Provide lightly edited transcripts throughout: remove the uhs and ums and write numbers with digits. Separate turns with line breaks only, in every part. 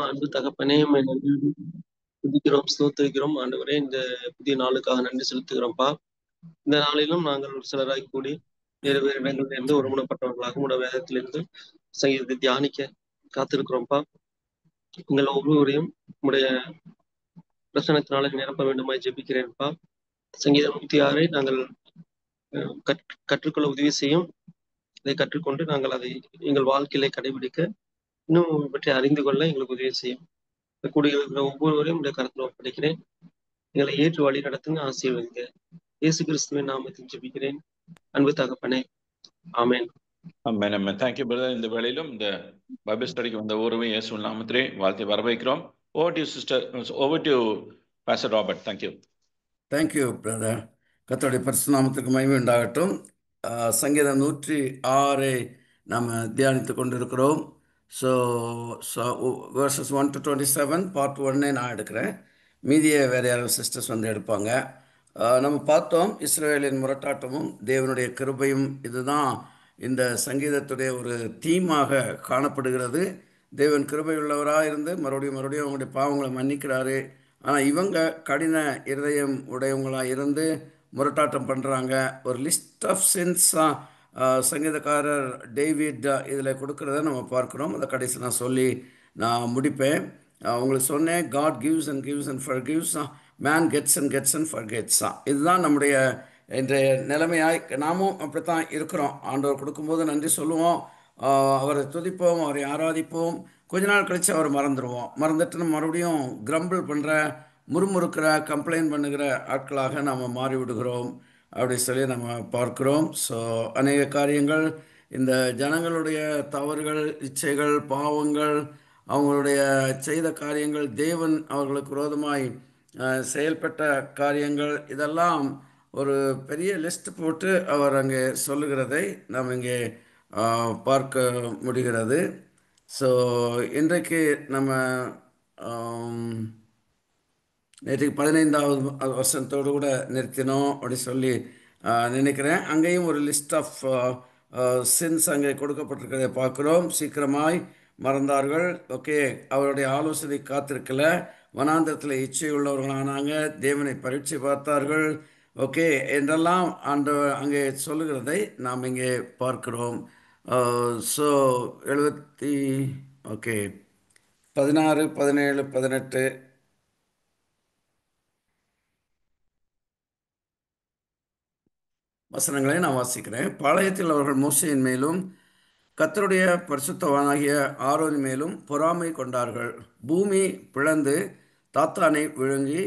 அன்பு தகப்பனே, உம்மை நன்றியோடு துதிக்கிறோம், ஸ்தோத்திரிக்கிறோம். ஆண்டவரே, இந்த புதிய நாளுக்காக நன்றி செலுத்துகிறோம்ப்பா. இந்த நாளிலும் நாங்கள் ஒரு சிலராய் கூடி வேறு வேறு இடங்களிலிருந்து ஒருமனப்பட்டவர்களாக உம்முடைய வேதத்திலிருந்து சங்கீதத்தை தியானிக்க காத்திருக்கிறோம்ப்பா. எங்கள் ஒவ்வொருவரையும் உம்முடைய பிரசன்னத்தினால நிரப்ப வேண்டுமாய் ஜெபிக்கிறேன்ப்பா. சங்கீதம் 106 நாங்கள் கற்றுக்கொள்ள உதவி செய்யும். இதை கற்றுக்கொண்டு நாங்கள் அதை எங்கள் வாழ்க்கையிலே கடைபிடிக்க, இன்னும் உம்மை பற்றி அறிந்து கொள்ள எங்களுக்கு உதவி செய்யும். கூடியிருக்கிற ஒவ்வொருவரையும் உடைய கரத்தில் ஒப்படைக்கிறேன். எங்களை ஏற்று வழி நடத்துங்க, ஆசீர்வதிங்க. இயேசு கிறிஸ்துவின் நாமத்தில் ஜெபிக்கிறேன். அன்பு தகப்பனே, ஆமென்.
ஆமென், ஆமென். Thank you brother. இந்த வேளையிலும் இந்த பைபிள் ஸ்டடிக்கு வந்த ஒருவரையும் இயேசுவின் நாமத்திலே வாழ்த்தி வரவேற்கிறோம். Over to sister, over to pastor Robert. Thank you.
Thank you brother. கர்த்தருடைய பரிசுத்த நாமத்துக்கு மகிமை உண்டாகட்டும். சங்கீதம் 106 நாம் தியானித்து கொண்டிருக்கிறோம். ஸோ verses 1 to 27 பார்ட் 1 நான் எடுக்கிறேன். மீதியை வேறு யாரும் சிஸ்டர்ஸ் வந்து எடுப்பாங்க. நம்ம பார்த்தோம் இஸ்ரவேலின் முரட்டாட்டமும் தேவனுடைய கிருபையும். இதுதான் இந்த சங்கீதத்துடைய ஒரு தீமாக காணப்படுகிறது. தேவன் கிருபை உள்ளவராக இருந்து மறுபடியும் அவங்களுடைய பாவங்களை மன்னிக்கிறாரு. ஆனால் இவங்க கடின இருதயம் உடையவங்களாக இருந்து முரட்டாட்டம் பண்ணுறாங்க. ஒரு லிஸ்ட் ஆஃப் சின்ஸாக சங்கீதக்காரர் டேவிட் இதில் கொடுக்குறத நம்ம பார்க்குறோம். அதை கடைசி நான் முடிப்பேன். உங்களுக்கு சொன்னேன், God gives and forgives, man gets and forgets. இதுதான் நம்முடைய இன்றைய நிலைமையாய் நாமும் அப்படித்தான் இருக்கிறோம். ஆண்டவர் கொடுக்கும்போது நன்றி சொல்லுவோம், அவரை துதிப்போம், அவரை ஆராதிப்போம். கொஞ்ச நாள் கழித்து அவர் மறந்துட்டு நம்ம மறுபடியும் கிரம்பிள் பண்ணுற, முறுமுறுக்கிற, கம்ப்ளைண்ட் பண்ணுகிற ஆட்களாக நாம் மாறிவிடுகிறோம் அப்படி சொல்லி நம்ம பார்க்குறோம். ஸோ அநேக காரியங்கள், இந்த ஜனங்களுடைய தவறுகள், இச்சைகள், பாவங்கள், அவங்களுடைய செய்த காரியங்கள், தேவன் அவர்களுக்கு விரோதமாய் செயல்பட்ட காரியங்கள், இதெல்லாம் ஒரு பெரிய லிஸ்ட் போட்டு அவர் அங்கே சொல்லுகிறதை நாம் இங்கே பார்க்க முடிகிறது. ஸோ இன்றைக்கு நம்ம நேற்றுக்கு 15வது வசனத்தோடு கூட நிறுத்தினோம் அப்படி சொல்லி நினைக்கிறேன். அங்கேயும் ஒரு லிஸ்ட் ஆஃப் சின்ஸ் அங்கே கொடுக்கப்பட்டிருக்கிறதை பார்க்குறோம். சீக்கிரமாய் மறந்தார்கள். ஓகே, அவருடைய ஆலோசனை காத்திருக்கல, வனாந்திரத்தில் இச்சை உள்ளவர்களானாங்க, தேவனை பரீட்சை பார்த்தார்கள். ஓகே என்றெல்லாம் அங்கே சொல்லுகிறதை நாம் இங்கே பார்க்கிறோம். ஸோ 16, 17, 18 வசனங்களை நான் வாசிக்கிறேன். பாளையத்தில் அவர்கள் மோசேயின் மேலும் கர்த்தருடைய பரிசுத்தவானாகிய ஆரோன் மேலும் பொறாமை கொண்டார்கள். பூமி பிளந்து தாத்தானை விழுங்கி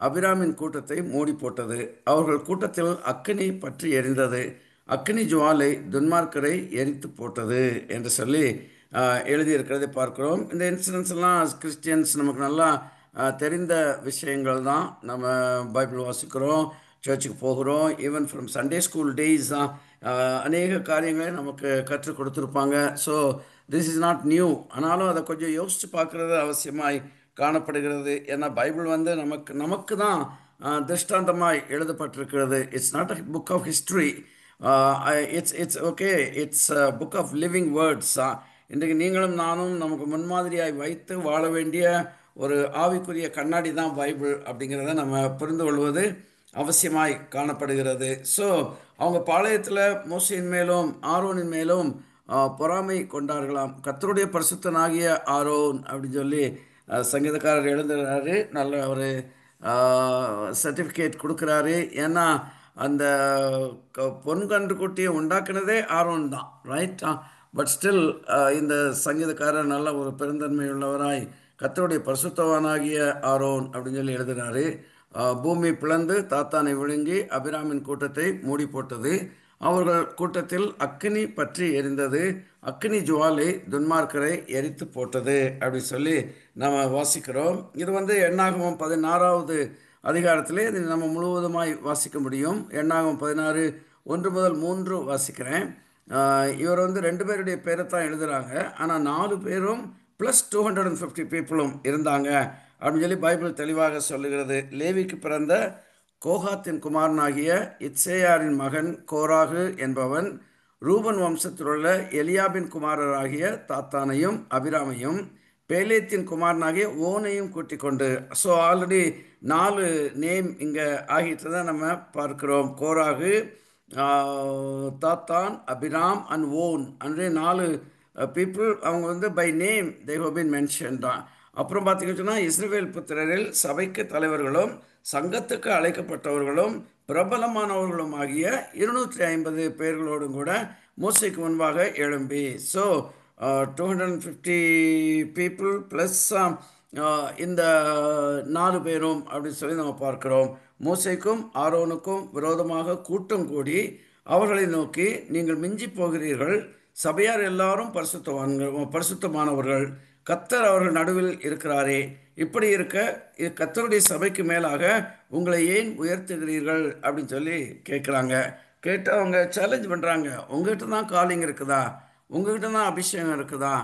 அபிராமின் கூட்டத்தை மூடி போட்டது. அவர்கள் கூட்டத்தில் அக்கினி பற்றி எரிந்தது. அக்கினி ஜுவாலை துன்மார்க்கரை எரித்து போட்டது என்று சொல்லி எழுதியிருக்கிறதை பார்க்கிறோம். இந்த இன்சிடென்ட்ஸ் எல்லாம் கிறிஸ்டியன்ஸ் நமக்கு நல்லா தெரிந்த விஷயங்கள் தான். நம்ம பைபிள் வாசிக்கிறோம், சர்ச்சுக்கு போகிறோம். Even from Sunday school days தான் அநேக காரியங்களை நமக்கு கற்றுக் கொடுத்துருப்பாங்க. So this is not new. ஆனாலும் அதை கொஞ்சம் யோசித்து பார்க்குறது அவசியமாய் காணப்படுகிறது. ஏன்னா பைபிள் வந்து நமக்கு தான் திருஷ்டாந்தமாய் எழுதப்பட்டிருக்கிறது. It's not a book of history, it's okay, it's book of living words. இன்றைக்கு நீங்களும் நானும் நமக்கு முன்மாதிரியாய் வைத்து வாழ வேண்டிய ஒரு ஆவிக்குரிய கண்ணாடி தான் பைபிள் அப்படிங்கிறத நம்ம புரிந்து கொள்வது அவசியமாய் காணப்படுகிறது. ஸோ அவங்க பாளையத்தில் மோசேயின் மேலும் ஆரோனின் மேலும் பொறாமை கொண்டார்களாம். கர்த்தருடைய பரிசுத்தனாகிய ஆரோன் அப்படின்னு சொல்லி சங்கீதக்காரர் எழுதுகிறாரு. நல்ல ஒரு சர்டிஃபிகேட் கொடுக்குறாரு. ஏன்னா அந்த பொன்கன்று குட்டியை உண்டாக்குனதே ஆரோன் தான், ரைட்? பட் ஸ்டில் இந்த சங்கீதக்காரர் நல்ல ஒரு பெருந்தன்மை உள்ளவராய் கர்த்தருடைய பரிசுத்தவானாகிய ஆரோன் அப்படின்னு சொல்லி எழுதுகிறாரு. பூமி பிளந்து தாத்தானை விழுங்கி அபிராமின் கூட்டத்தை மூடி போட்டது. அவர்கள் கூட்டத்தில் அக்கினி பற்றி எரிந்தது. அக்கினி ஜுவாலை துன்மார்க்கரை எரித்து போட்டது அப்படி சொல்லி நம்ம வாசிக்கிறோம். இது வந்து எண்ணாகமம் 16வது அதிகாரத்திலே இது நம்ம முழுவதுமாய் வாசிக்க முடியும். எண்ணாகமம் 16, 1 முதல் 3 வாசிக்கிறேன். இவர் வந்து 2 பேருடைய பேரை தான் எழுதுகிறாங்க. ஆனால் 4 பேரும் ப்ளஸ் 250 பீப்புளும் இருந்தாங்க அப்படின்னு சொல்லி பைபிள் தெளிவாக சொல்லுகிறது. லேவிக்கு பிறந்த கோகாத்தின் குமாரனாகிய இத்சேயாரின் மகன் கோராகு என்பவன் ரூபன் வம்சத்திலுள்ள எலியாபின் குமாரராகிய தாத்தானையும் அபிராமையும் பேலேத்தின் குமாரனாகிய ஓனையும் கூட்டிக் கொண்டு. ஸோ ஆல்ரெடி 4 நேம் இங்கே ஆகிட்டு தான் நம்ம பார்க்கிறோம். Korah, Dathan, Abiram and On அன்றே 4 பீப்புள். அவங்க வந்து by name they have been mention தான். அப்புறம் பார்த்தீங்கன்னா இஸ்ரவேல் புத்திரரில் சபைக்கு தலைவர்களும் சங்கத்துக்கு அழைக்கப்பட்டவர்களும் பிரபலமானவர்களும் ஆகிய 250 பேர்களோடும் கூட மோசைக்கு முன்பாக எழும்பி. ஸோ 250 பீப்புள் ப்ளஸ் இந்த 4 பேரும் அப்படின்னு சொல்லி நம்ம பார்க்கிறோம். மோசைக்கும் ஆரோனுக்கும் விரோதமாக கூட்டம் கூடி அவர்களை நோக்கி, நீங்கள் மிஞ்சி போகிறீர்கள், சபையார் எல்லாரும் பரிசுத்தமானவர்கள், கத்தர் அவர்கள் நடுவில் இருக்கிறாரே, இப்படி இருக்க கத்தருடைய சபைக்கு மேலாக உங்களை ஏன் உயர்த்துகிறீர்கள் அப்படின்னு சொல்லி கேட்குறாங்க. கேட்டு அவங்க சேலஞ்ச் பண்ணுறாங்க. உங்ககிட்ட தான் காலிங் இருக்குதா? உங்ககிட்ட தான் அபிஷேகம் இருக்குதா?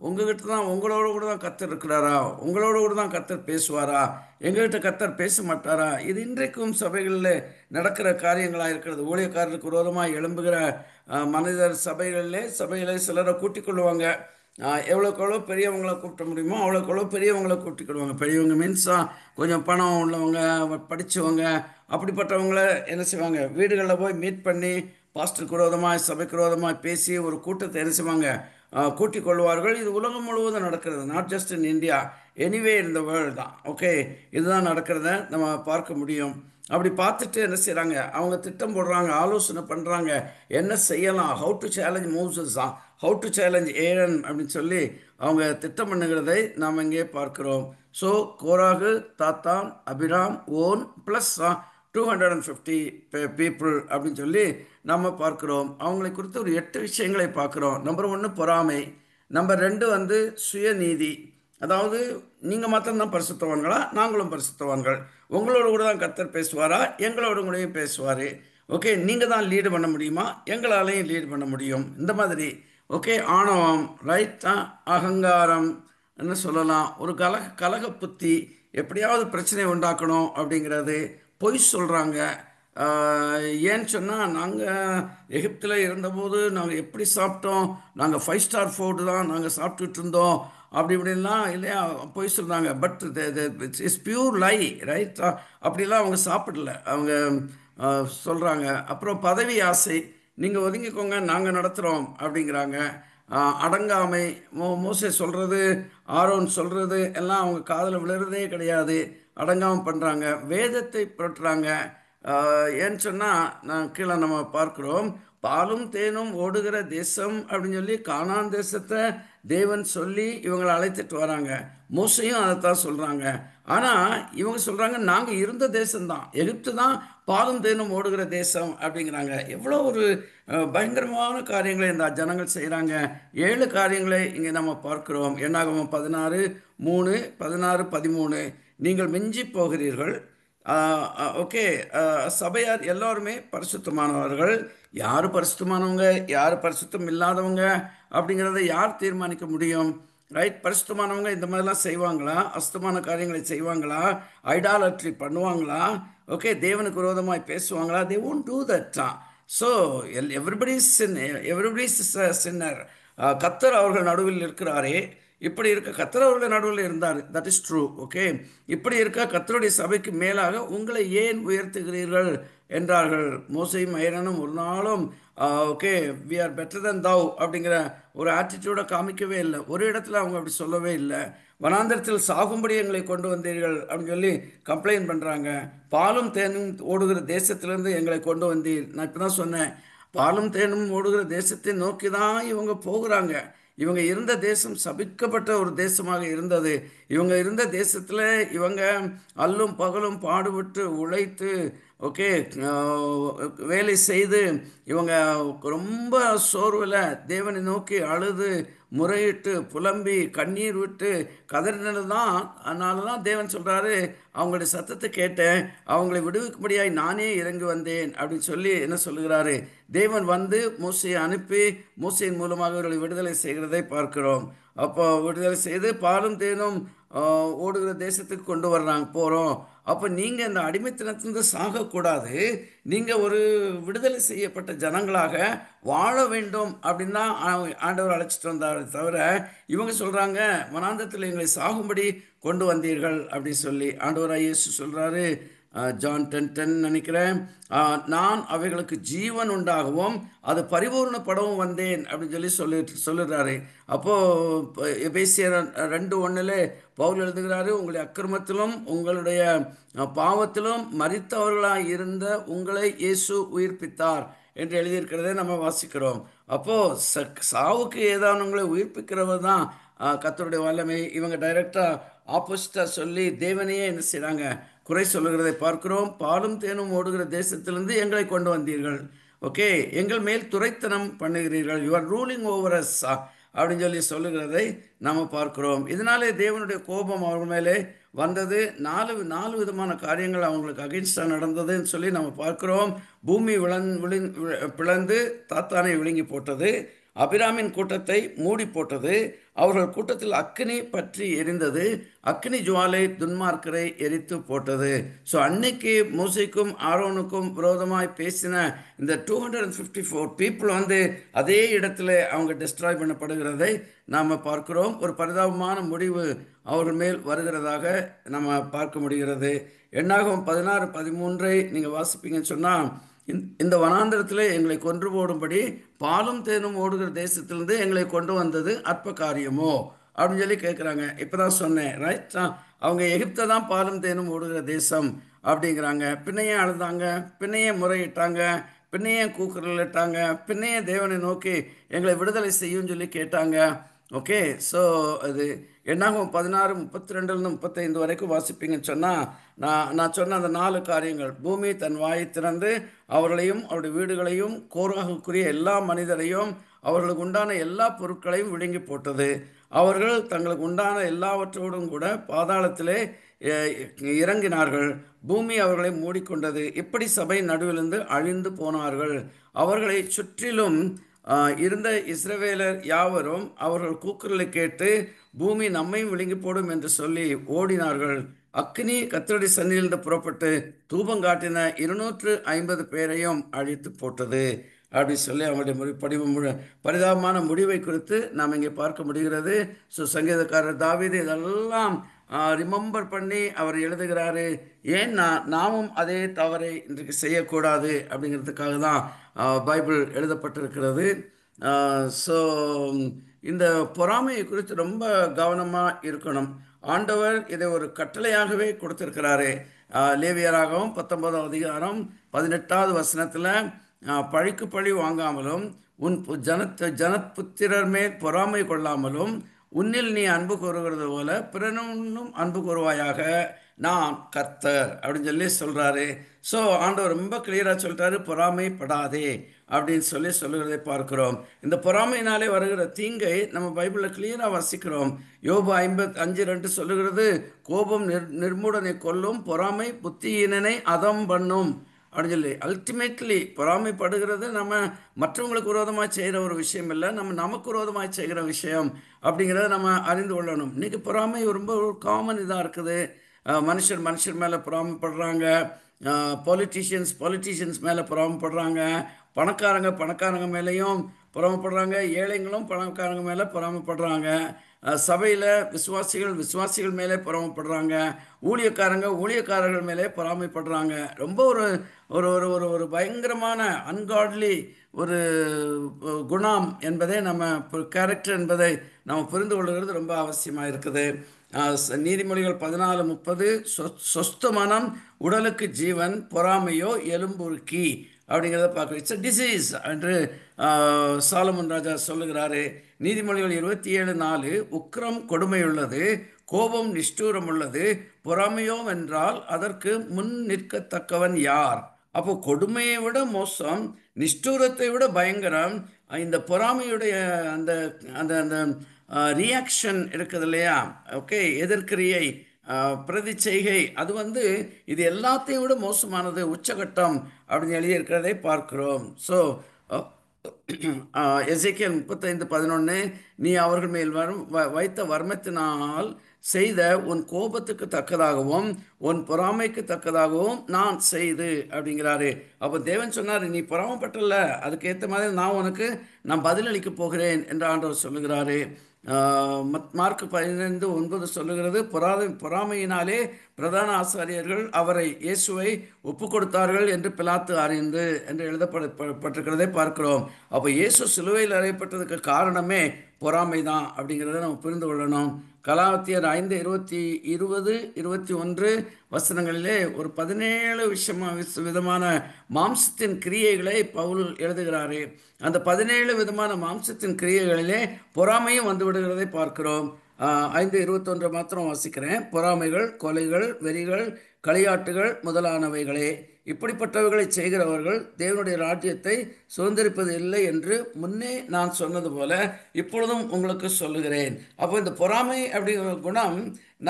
உங்ககிட்ட தான் உங்களோட கூட தான் கத்தர் இருக்கிறாரா? உங்களோட கூட தான் கத்தர் பேசுவாரா? எங்ககிட்ட கத்தர் பேச மாட்டாரா? இது இன்றைக்கும் சபைகளில் நடக்கிற காரியங்களாக இருக்கிறது. ஊழியக்காரருக்கு விரோதமாக எழும்புகிற மனிதர் சபையிலே சிலரை கூட்டிக் கொள்ளுவாங்க. எவ்வளோக்கு எவ்வளோ பெரியவங்களை கூப்பிட முடியுமோ அவ்வளோக்கு எவ்வளோ பெரியவங்களை கூட்டிக்கிடுவாங்க. பெரியவங்க மீன்ஸா கொஞ்சம் பணம் உள்ளவங்க, படித்தவங்க, அப்படிப்பட்டவங்கள என்ன செய்வாங்க, வீடுகளில் போய் மீட் பண்ணி பாஸ்டருக்கு விரோதமாக சபைக்கு விரோதமாக பேசி ஒரு கூட்டத்தை என்ன செய்வாங்க, கூட்டிக் கொள்வார்கள். இது உலகம் முழுவதும் நடக்கிறது, not just in India, anyway இந்த வேர்ல்டு தான். ஓகே, இதுதான் நடக்கிறத நம்ம பார்க்க முடியும். அப்படி பார்த்துட்டு என்ன செய்கிறாங்க, அவங்க திட்டம் போடுறாங்க, ஆலோசனை பண்ணுறாங்க, என்ன செய்யலாம், ஹவு டு சேலஞ்ச் மூவ்ஸஸ் தான், ஹவு டு சேலஞ்ச் ஏரன் அப்படின்னு சொல்லி அவங்க திட்டம் பண்ணுகிறதை நாம் இங்கே பார்க்கிறோம். ஸோ கோராகு, Dathan, Abram, own plus 250 people அப்படின்னு சொல்லி நம்ம பார்க்கிறோம். அவங்களை குறித்து ஒரு 8 விஷயங்களை பார்க்குறோம். நம்பர் 1 பொறாமை, நம்பர் 2 வந்து சுயநீதி. அதாவது நீங்கள் மாத்திரம்தான் பரிசுத்தவான்களா, நாங்களும் பரிசுத்தவான்கள், உங்களோட கூட தான் கத்தர் பேசுவாரா, எங்களோட கூடயும் பேசுவார். ஓகே, நீங்கள் தான் லீடு பண்ண முடியுமா, எங்களாலையும் லீடு பண்ண முடியும், இந்த மாதிரி. ஓகே, ஆணவம், ரைட்டா, அகங்காரம் என்ன சொல்லலாம், ஒரு கலக புத்தி, எப்படியாவது பிரச்சனை உண்டாக்கணும் அப்படிங்கிறது. பொய் சொல்கிறாங்க. ஏன்னு சொன்னால், நாங்கள் எகிப்தில் இருந்தபோது நாங்கள் எப்படி சாப்பிட்டோம், நாங்கள் 5 ஸ்டார் ஃபுட்டு தான் நாங்கள் சாப்பிட்டுட்டு இருந்தோம், அப்படி இப்படின்லாம் இல்லையா பொய் சொல்கிறாங்க. But it's pure lie, right. அப்படிலாம் அவங்க சாப்பிடல, அவங்க சொல்கிறாங்க. அப்புறம் பதவி ஆசை, நீங்கள் ஒதுங்கிக்கோங்க நாங்கள் நடத்துகிறோம் அப்படிங்கிறாங்க. அடங்காமை, மோசே சொல்கிறது, ஆரோன் சொல்கிறது எல்லாம் அவங்க காதில் விழுறதே கிடையாது, அடங்காமல் பண்ணுறாங்க. வேதத்தை புரட்டுறாங்க. ஏன்னு சொன்னால், நான் கீழே நம்ம பார்க்குறோம், பாலும் தேனும் ஓடுகிற தேசம் அப்படின்னு சொல்லி கானான் தேசத்தை தேவன் சொல்லி இவங்களை அழைத்துட்டு வராங்க. மோசையும் அதைத்தான் சொல்கிறாங்க. ஆனால் இவங்க சொல்கிறாங்க, நாங்கள் இருந்த தேசம்தான், எகிப்து தான் பாலும் தேனும் ஓடுகிற தேசம் அப்படிங்கிறாங்க. எவ்வளோ ஒரு பயங்கரமான காரியங்களை இந்த ஜனங்கள் செய்கிறாங்க. 7 காரியங்களை இங்கே நம்ம பார்க்கிறோம். என்னாகமம் 16:3, 16:13. நீங்கள் மிஞ்சி போகிறீர்கள். ஓகே, சபையார் எல்லாருமே பரிசுத்தமானவர்கள். யார் பரிசுத்தமானவங்க, யார் பரிசுத்தம் இல்லாதவங்க அப்படிங்கிறத யார் தீர்மானிக்க முடியும்? ரைட். பரிசுத்தமானவங்க இந்த மாதிரிலாம் செய்வாங்களா? அசுத்தமான காரியங்களை செய்வாங்களா? ஐடாலட்ரி பண்ணுவாங்களா? ஓகே, தேவனுக்கு விரோதமாய் பேசுவாங்களா? They won't do that. So everybody sinner. கத்தர் அவர்கள் நடுவில் இருக்கிறாரே, இப்படி இருக்க கத்தர் அவர்கள் நடுவில் இருந்தார், தட் இஸ் ட்ரூ. ஓகே, இப்படி இருக்க கத்தருடைய சபைக்கு மேலாக உங்களை ஏன் உயர்த்துகிறீர்கள் என்றார்கள். மோசையும் ஐரனும் ஒரு நாளும் ஓகே வி ஆர் பெட்டர் தென் தவ் அப்படிங்கிற ஒரு ஆட்டிடியூடை காமிக்கவே இல்லை. ஒரு இடத்துல அவங்க அப்படி சொல்லவே இல்லை. வனாந்தரத்தில் சாகும்படி எங்களை கொண்டு வந்தீர்கள் அப்படின்னு சொல்லி கம்ப்ளைண்ட் பண்ணுறாங்க. பாலும் தேனும் ஓடுகிற தேசத்திலேருந்து எங்களை கொண்டு வந்தீர். நான் இப்போ தான் சொன்னேன், பாலும் தேனும் ஓடுகிற தேசத்தை நோக்கி தான் இவங்க போகிறாங்க. இவங்க இருந்த தேசம் சபிக்கப்பட்ட ஒரு தேசமாக இருந்தது. இவங்க இருந்த தேசத்தில் இவங்க அல்லும் பகலும் பாடுபட்டு உழைத்து ஓகே வேலை செய்து இவங்க ரொம்ப சோர்வில் தேவனை நோக்கி அழுது முறையிட்டு புலம்பி கண்ணீர் விட்டு கதறினது தான். அதனால தான் தேவன் சொல்கிறாரு, அவங்களுடைய சத்தத்தை கேட்டேன், அவங்களை விடுவிக்கும்படியாய் நானே இறங்கி வந்தேன் அப்படின்னு சொல்லி என்ன சொல்லுகிறாரு. தேவன் வந்து மோசையை அனுப்பி மோசையின் மூலமாக இவர்களை விடுதலை செய்கிறதை பார்க்கிறோம். அப்போ விடுதலை செய்து பாலும் தேனும் ஓடுகிற தேசத்துக்கு கொண்டு வர்றாங்க போகிறோம். அப்போ நீங்கள் இந்த அடிமைத்தனத்திலிருந்து சாகக்கூடாது, நீங்கள் ஒரு விடுதலை செய்யப்பட்ட ஜனங்களாக வாழ வேண்டும் அப்படின்னு தான் ஆண்டவர் அழைச்சிட்டு வந்தார். தவிர இவங்க சொல்கிறாங்க வனாந்தரத்தில் எங்களை சாகும்படி கொண்டு வந்தீர்கள் அப்படின்னு சொல்லி. ஆண்டவராக இயேசு சொல்கிறாரு, ஜான் 10:10 நினைக்கிறேன், நான் அவைகளுக்கு ஜீவன் உண்டாகவும் அது பரிபூர்ணப்படவும் வந்தேன் அப்படின்னு சொல்லிடுறாரு. அப்போது எபேசியர் 2:1 பவுல் எழுதுகிறாரு, உங்களுடைய அக்கிரமத்திலும் உங்களுடைய பாவத்திலும் மரித்தவர்களாக இருந்த உங்களை இயேசு உயிர்ப்பித்தார் என்று எழுதியிருக்கிறதை நம்ம வாசிக்கிறோம். அப்போது சாவுக்கு ஏதானவங்களை உயிர்ப்பிக்கிறவர் தான் கர்த்தருடைய வல்லமை. இவங்க டைரக்டாக ஆப்போசிட்டாக சொல்லி தேவனையே என்ன செய்கிறாங்க, குறை சொல்லுகிறதை பார்க்கிறோம். பாலும் தேனும் ஓடுகிற தேசத்திலிருந்து எங்களை கொண்டு வந்தீர்கள், ஓகே, எங்கள் மேல் துரைத்தனம் பண்ணுகிறீர்கள், you are ruling over us அப்படின்னு சொல்லி சொல்லுகிறதை நாம் பார்க்கிறோம். இதனாலே தேவனுடைய கோபம் அவர்கள் மேலே வந்தது. நாலு விதமான காரியங்கள் அவங்களுக்கு அகென்ஸ்டாக நடந்ததுன்னு சொல்லி நம்ம பார்க்கிறோம். பூமி பிளந்து தாத்தானை விழுங்கி போட்டது, அபிராமின் கூட்டத்தை மூடி போட்டது, அவர்கள் கூட்டத்தில் அக்கினி பற்றி எரிந்தது, அக்கினி ஜுவாலை துன்மார்க்கரை எரித்து போட்டது. ஸோ அன்னைக்கு மோசேக்கும் ஆரோனுக்கும் விரோதமாய் பேசின இந்த 254 பீப்புள் அதே இடத்துல அவங்க டிஸ்ட்ராய் பண்ணப்படுகிறதை நாம் பார்க்கிறோம். ஒரு பரிதாபமான முடிவு அவர்கள் மேல் வருகிறதாக நம்ம பார்க்க முடிகிறது. எண்ணாகமம் 16:13 நீங்கள் வாசிப்பீங்கன்னு சொன்னால், இந்த வனாந்திரத்தில் எங்களை கொன்று போடும்படி பாலும் தேனும் ஓடுகிற தேசத்திலிருந்து எங்களை கொண்டு வந்தது அற்ப காரியமோ அப்படின்னு சொல்லி கேட்குறாங்க. இப்போ தான் சொன்னேன், ரைட், அவங்க எகிப்தை தான் பாலும் தேனும் ஓடுகிற தேசம் அப்படிங்கிறாங்க. பின்னையே அழுதாங்க, பின்னையே முறையிட்டாங்க, பின்னையே கூக்குரலிட்டாங்க, பின்னையே தேவனை நோக்கி எங்களை விடுதலை செய்யும் சொல்லி கேட்டாங்க. ஓகே, ஸோ அது என்னாகும் 16:32-35 வரைக்கும் வாசிப்பீங்கன்னு சொன்னால், நான் சொன்ன அந்த 4 காரியங்கள், பூமி தன் வாயை திறந்து அவர்களையும் அவருடைய வீடுகளையும் கோராகுக்குரிய எல்லா மனிதரையும் அவர்களுக்கு உண்டான எல்லா பொருட்களையும் விழுங்கி போட்டது. அவர்கள் தங்களுக்கு உண்டான எல்லாவற்றோடும் கூட பாதாளத்திலே இறங்கினார்கள். பூமி அவர்களை மூடிக்கொண்டது. இப்படி சபை நடுவிலிருந்து அழிந்து போனார்கள். அவர்களை சுற்றிலும் இருந்த இஸ்ரவேலர் யாவரும் அவர்கள் கூக்குரலை கேட்டு பூமி நம்மையும் விழுங்கி போடும் என்று சொல்லி ஓடினார்கள். அக்னி கர்த்தருடைய சந்நிதியிலிருந்து புறப்பட்டு தூபங்காட்டின 250 பேரையும் அழித்து போட்டது அப்படி சொல்லி அவங்களுடைய பரிதாபமான முடிவை குறித்து நாம் இங்கே பார்க்க முடிகிறது. ஸோ சங்கீதக்காரர் தாவீது இதெல்லாம் ரிமெம்பர் பண்ணி அவர் எழுதுகிறாரு. ஏன் நாமும் அதே தவறை இன்றைக்கு செய்யக்கூடாது அப்படிங்கிறதுக்காக தான் பைபிள் எழுதப்பட்டிருக்கிறது. ஸோ இந்த பொறாமையை குறித்து ரொம்ப கவனமாக இருக்கணும். ஆண்டவர் இதை ஒரு கட்டளையாகவே கொடுத்திருக்கிறாரு. லேவியராகவும் 19ஆம் அதிகாரம் 18வது வசனத்தில், பழிக்கு பழி வாங்காமலும் உன் ஜனப்புத்திரர் மேல் பொறாமை கொள்ளாமலும் உன்னில் நீ அன்பு கூறுகிறது போல பிறனும் அன்பு கூறுவாயாக, நான் கர்த்தர் அப்படின்னு சொல்லி சொல்கிறாரு. ஸோ ஆண்டவர் ரொம்ப கிளியராக சொல்லிட்டாரு, பொறாமைப்படாதே அப்படின்னு சொல்லி சொல்லுகிறதை பார்க்கிறோம். இந்த பொறாமையினாலே வருகிற தீங்கை நம்ம பைபிளில் கிளியராக வசிக்கிறோம். யோபு 55:2 சொல்லுகிறது, கோபம் நிர்மூடனை கொல்லும், பொறாமை புத்தியினனை அதம் பண்ணும் அப்படின்னு சொல்லி. அல்டிமேட்லி பொறாமைப்படுகிறது நம்ம மற்றவங்களுக்கு விரோதமாக செய்கிற ஒரு விஷயம் இல்லை, நமக்கு விரோதமாக செய்கிற விஷயம் அப்படிங்கிறத நம்ம அறிந்து கொள்ளணும். இன்றைக்கி பொறாமை ரொம்ப காமன் இதாக இருக்குது. மனுஷர் மேலே பொறாமைப்படுறாங்க, பொலிட்டீஷியன்ஸ் மேலே பொறாமைப்படுறாங்க, பணக்காரங்க மேலேயும் பொறாமைப்படுறாங்க, ஏழைங்களும் பணக்காரங்க மேலே பொறாமைப்படுறாங்க, சபையில் விசுவாசிகள் மேலே பொறாமைப்படுறாங்க, ஊழியக்காரர்கள் மேலே பொறாமைப்படுறாங்க. ரொம்ப ஒரு ஒரு ஒரு ஒரு பயங்கரமான அன்காட்லி ஒரு குணம் என்பதை கேரக்டர் என்பதை நம்ம புரிந்து கொள்கிறது ரொம்ப அவசியமாக இருக்குது. நீதிமொழிகள் 14:30, சொஸ்த மனம் உடலுக்கு ஜீவன், பொறாமையோ எலும்புருக்கி அப்படிங்கிறத பார்க்குறோம். இட்ஸ் அ டிசீஸ் என்று சாலமன் ராஜா சொல்லுகிறாரு. நீதிமொழிகள் 27:4, உக்கிரம் கொடுமையுள்ளது, கோபம் நிஷ்டூரம் உள்ளது, பொறாமையோ வென்றால் அதற்கு முன் நிற்கத்தக்கவன் யார்? அப்போ கொடுமையை விட மோசம், நிஷ்டூரத்தை விட பயங்கரம் இந்த பொறாமையுடைய அந்த அந்த அந்த ரியாக்ஷன் இருக்குது இல்லையா? ஓகே, எதிர்க்கிரியை, பிரதி செய்கை, அது இது எல்லாத்தையும் விட மோசமானது, உச்சகட்டம் அப்படின்னு எழுதியிருக்கிறதை பார்க்கிறோம். ஸோ எசேக்கியேல் 35:11, நீ அவர்கள் மேல் வைத்த வர்மத்தினால் செய்த உன் கோபத்துக்கு தக்கதாகவும் உன் பொறாமைக்கு தக்கதாகவும் நான் செய்து அப்படிங்கிறாரு. அப்போ தேவன் சொன்னார், நீ பொறாமப்பட்டல, அதுக்கு ஏற்ற மாதிரி நான் பதிலளிக்க போகிறேன் என்று ஆண்டவர் சொல்லுகிறாரு. மார்க் 15:9 சொல்லுகிறது, பொறாமையினாலே பிரதான ஆசாரியர்கள் இயேசுவை ஒப்பு கொடுத்தார்கள் என்று பிலாத்து அறிந்து என்று எழுதப்பட்டிருக்கிறதை பார்க்கிறோம். அப்போ இயேசு சிலுவையில் அறையப்பட்டதுக்கு காரணமே பொறாமை தான் அப்படிங்கிறத நம்ம புரிந்து கொள்ளணும். கலாத்தியர் 5:20-21 வசனங்களிலே ஒரு 17 விதமான மாம்சத்தின் கிரியைகளை பவுல் எழுதுகிறாரே. அந்த 17 விதமான மாம்சத்தின் கிரியைகளிலே பொறாமையும் வந்து விடுகிறதை பார்க்கிறோம். 5:21 மாத்திரம் வாசிக்கிறேன். பொறாமைகள், கொலைகள், வெறிகள், களியாட்டுகள் முதலானவைகளே, இப்படிப்பட்டவைகளை செய்கிறவர்கள் தேவனுடைய ராஜ்யத்தை சுதந்திரிப்பது இல்லை என்று முன்னே நான் சொன்னது போல இப்பொழுதும் உங்களுக்கு சொல்லுகிறேன். அப்போ இந்த பொறாமை அப்படிங்கிற குணம்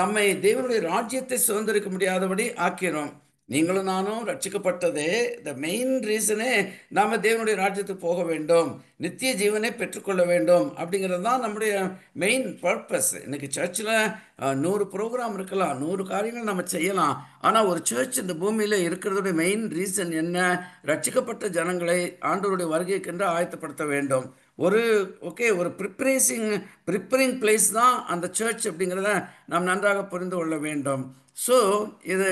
நம்மை தேவனுடைய ராஜ்யத்தை சுதந்திரிக்க முடியாதபடி ஆக்கிறோம். நீங்களும் நானும் ரட்சிக்கப்பட்டதே, த மெயின் ரீசனே நாம் தேவனுடைய ராஜ்யத்துக்கு போக வேண்டும், நித்திய ஜீவனை பெற்றுக்கொள்ள வேண்டும் அப்படிங்கிறது தான் நம்முடைய மெயின் பர்பஸ். இன்னைக்கு சர்ச்சில் 100 ப்ரோக்ராம் இருக்கலாம், 100 காரியங்கள் நம்ம செய்யலாம். ஆனால் ஒரு சர்ச் இந்த பூமியில் இருக்கிறதுடைய மெயின் ரீசன் என்ன? ரட்சிக்கப்பட்ட ஜனங்களை ஆண்டவருடைய வருகைக்கென்று ஆயத்தப்படுத்த வேண்டும். ஒரு ப்ரிப்பரிங் பிளேஸ் தான் அந்த சர்ச் அப்படிங்கிறத நாம் நன்றாக புரிந்து கொள்ள வேண்டும். ஸோ இது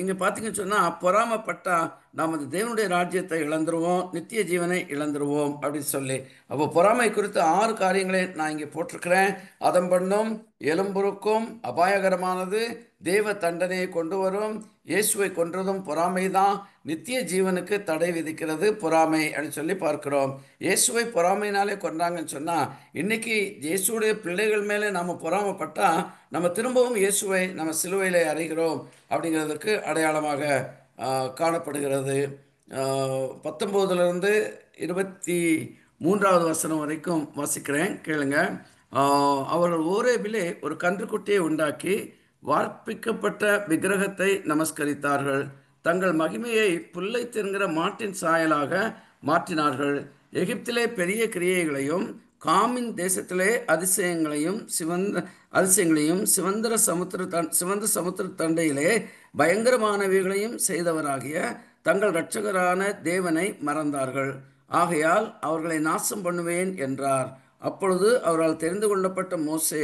இங்கே பார்த்தீங்கன்னு சொன்னால், பொறாமப்பட்டால் நாம் அந்த தேவனுடைய ராஜ்யத்தை இழந்துருவோம், நித்திய ஜீவனை இழந்துருவோம் அப்படின்னு சொல்லி. அப்போ பொறாமை குறித்து 6 காரியங்களை நான் இங்கே போட்டிருக்கிறேன். அதம்பண்ணும், எலும்புருக்கும், அபாயகரமானது, தேவ தண்டனையை கொண்டு வரும், இயேசுவை கொன்றதும் பொறாமை தான், நித்திய ஜீவனுக்கு தடை விதிக்கிறது பொறாமை அப்படின்னு சொல்லி பார்க்கிறோம். இயேசுவை பொறாமையினாலே கொன்றாங்கன்னு சொன்னால், இன்னைக்கு இயேசுடைய பிள்ளைகள் மேலே நம்ம பொறாமப்பட்டால் நம்ம திரும்பவும் இயேசுவை நம்ம சிலுவையில் அறைகிறோம் அப்படிங்கிறதுக்கு அடையாளமாக காணப்படுகிறது. 19 23 வசனம் வரைக்கும் வாசிக்கிறேன், கேளுங்க. அவர்கள் ஓரேபிலே ஒரு கன்றுக்குட்டியை உண்டாக்கி வார்ப்பிக்கப்பட்ட விக்கிரகத்தை நமஸ்கரித்தார்கள். தங்கள் மகிமையை புல்லை தின்கிற மாட்டின் சாயலாக மாற்றினார்கள். எகிப்திலே பெரிய கிரியைகளையும் காமின் தேசத்திலே அதிசயங்களையும் சிவந்த சமுத்திர தண்டையிலே பயங்கரமானவைகளையும் செய்தவராகிய தங்கள் இரட்சகரான தேவனை மறந்தார்கள். ஆகையால் அவர்களை நாசம் பண்ணுவேன் என்றார். அப்பொழுது அவரால் தெரிந்து கொள்ளப்பட்ட மோசே